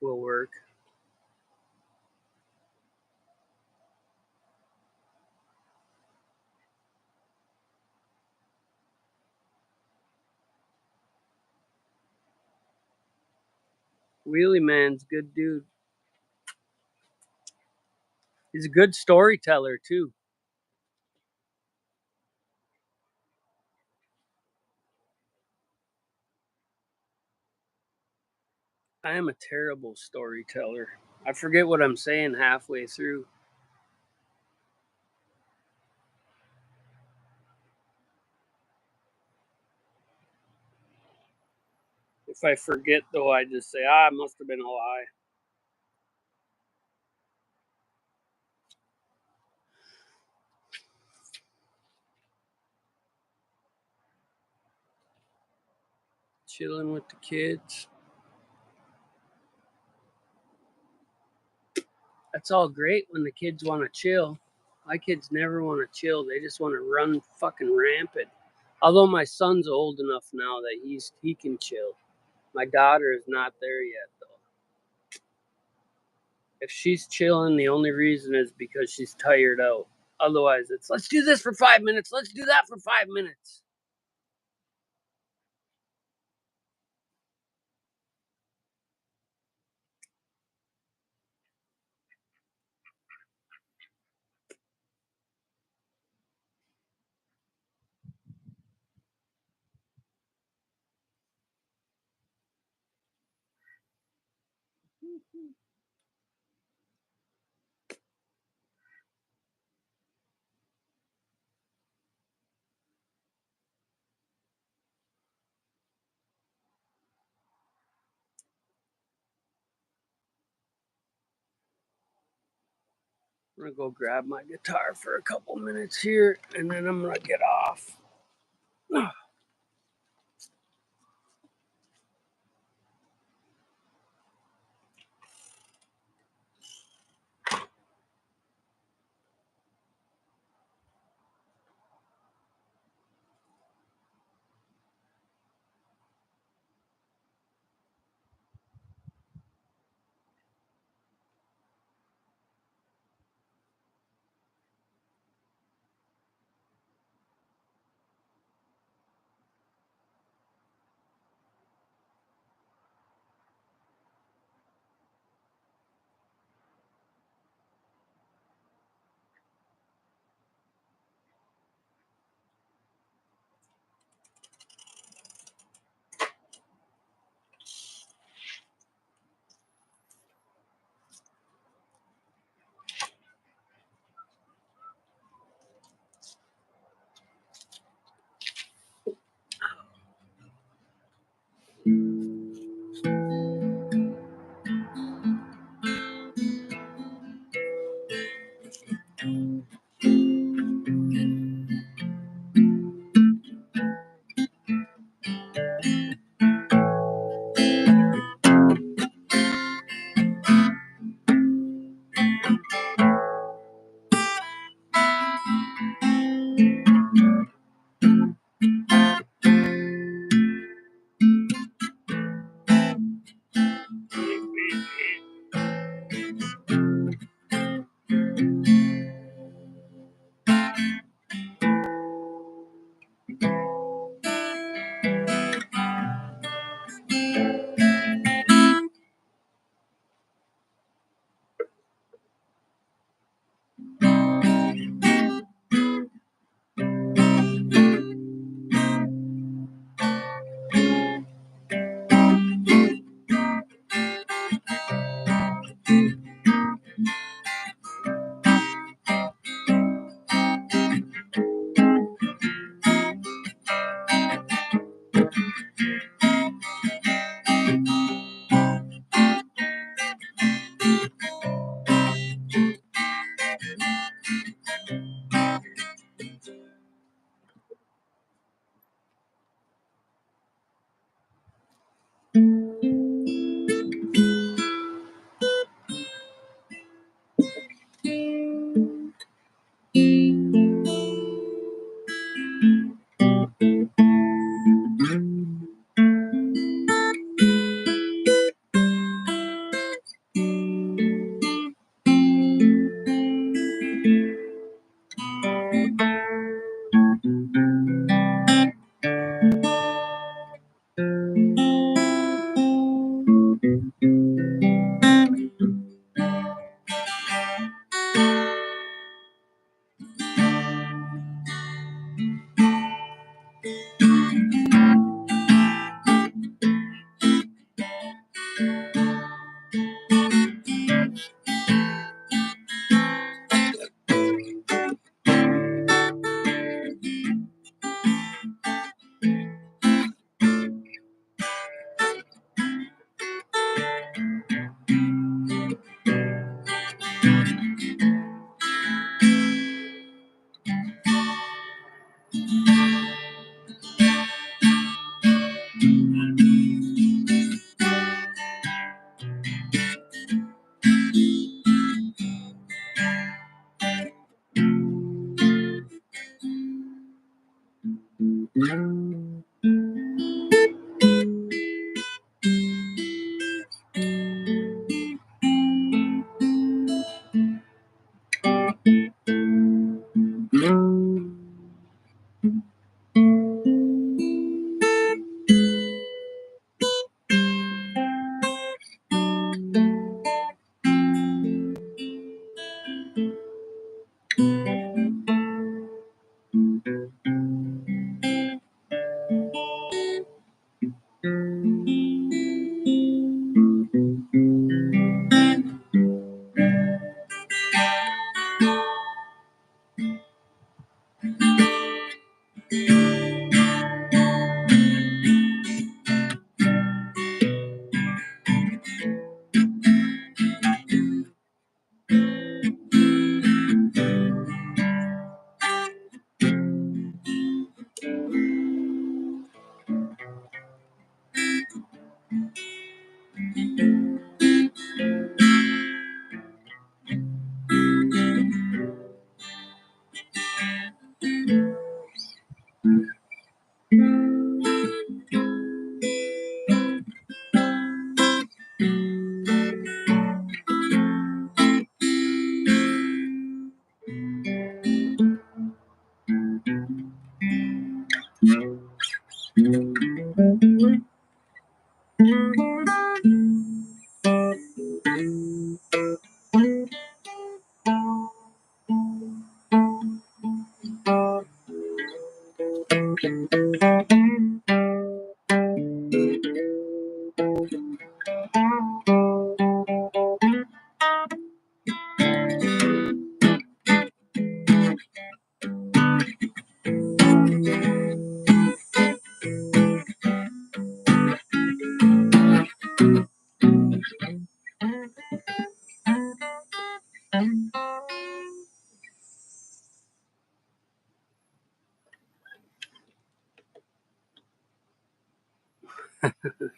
will work. Wheelie Man's a good dude. He's a good storyteller too. I am a terrible storyteller. I forget what I'm saying halfway through. If I forget though, I just say, it must have been a lie. Chilling with the kids. That's all great when the kids want to chill. My kids never want to chill. They just want to run fucking rampant. Although my son's old enough now that he can chill. My daughter is not there yet though. If she's chilling, the only reason is because she's tired out. Otherwise, it's let's do this for 5 minutes. Let's do that for 5 minutes. I'm gonna go grab my guitar for a couple minutes here, and then I'm gonna get off.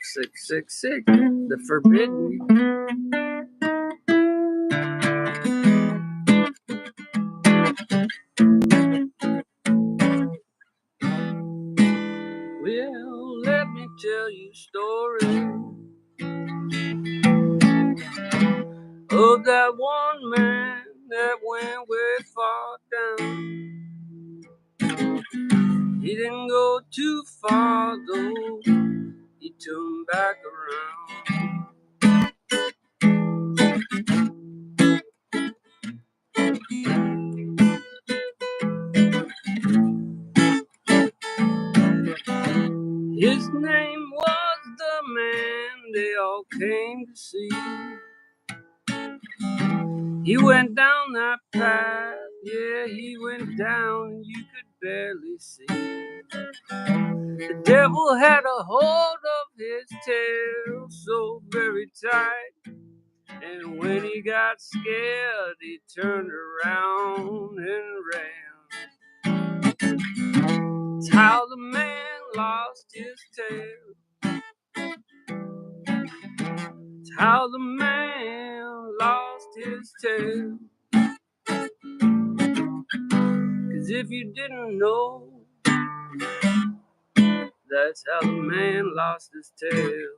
Six, six, six. The forbidden. Well, let me tell you a story of that one man that went way far down. He didn't go too far though, he turned back around. His name was the man they all came to see. He went down that path, yeah, he went down, you could barely see. The devil had a hold of his tail so very tight, and when he got scared, he turned around and ran. It's how the man lost his tail. It's how the man lost his tail. 'Cause if you didn't know, that's how the man lost his tail.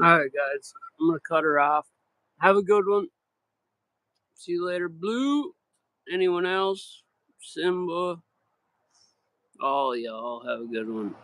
Alright guys, I'm gonna cut her off. Have a good one. See you later. Blue. Anyone else? Simba. All y'all have a good one.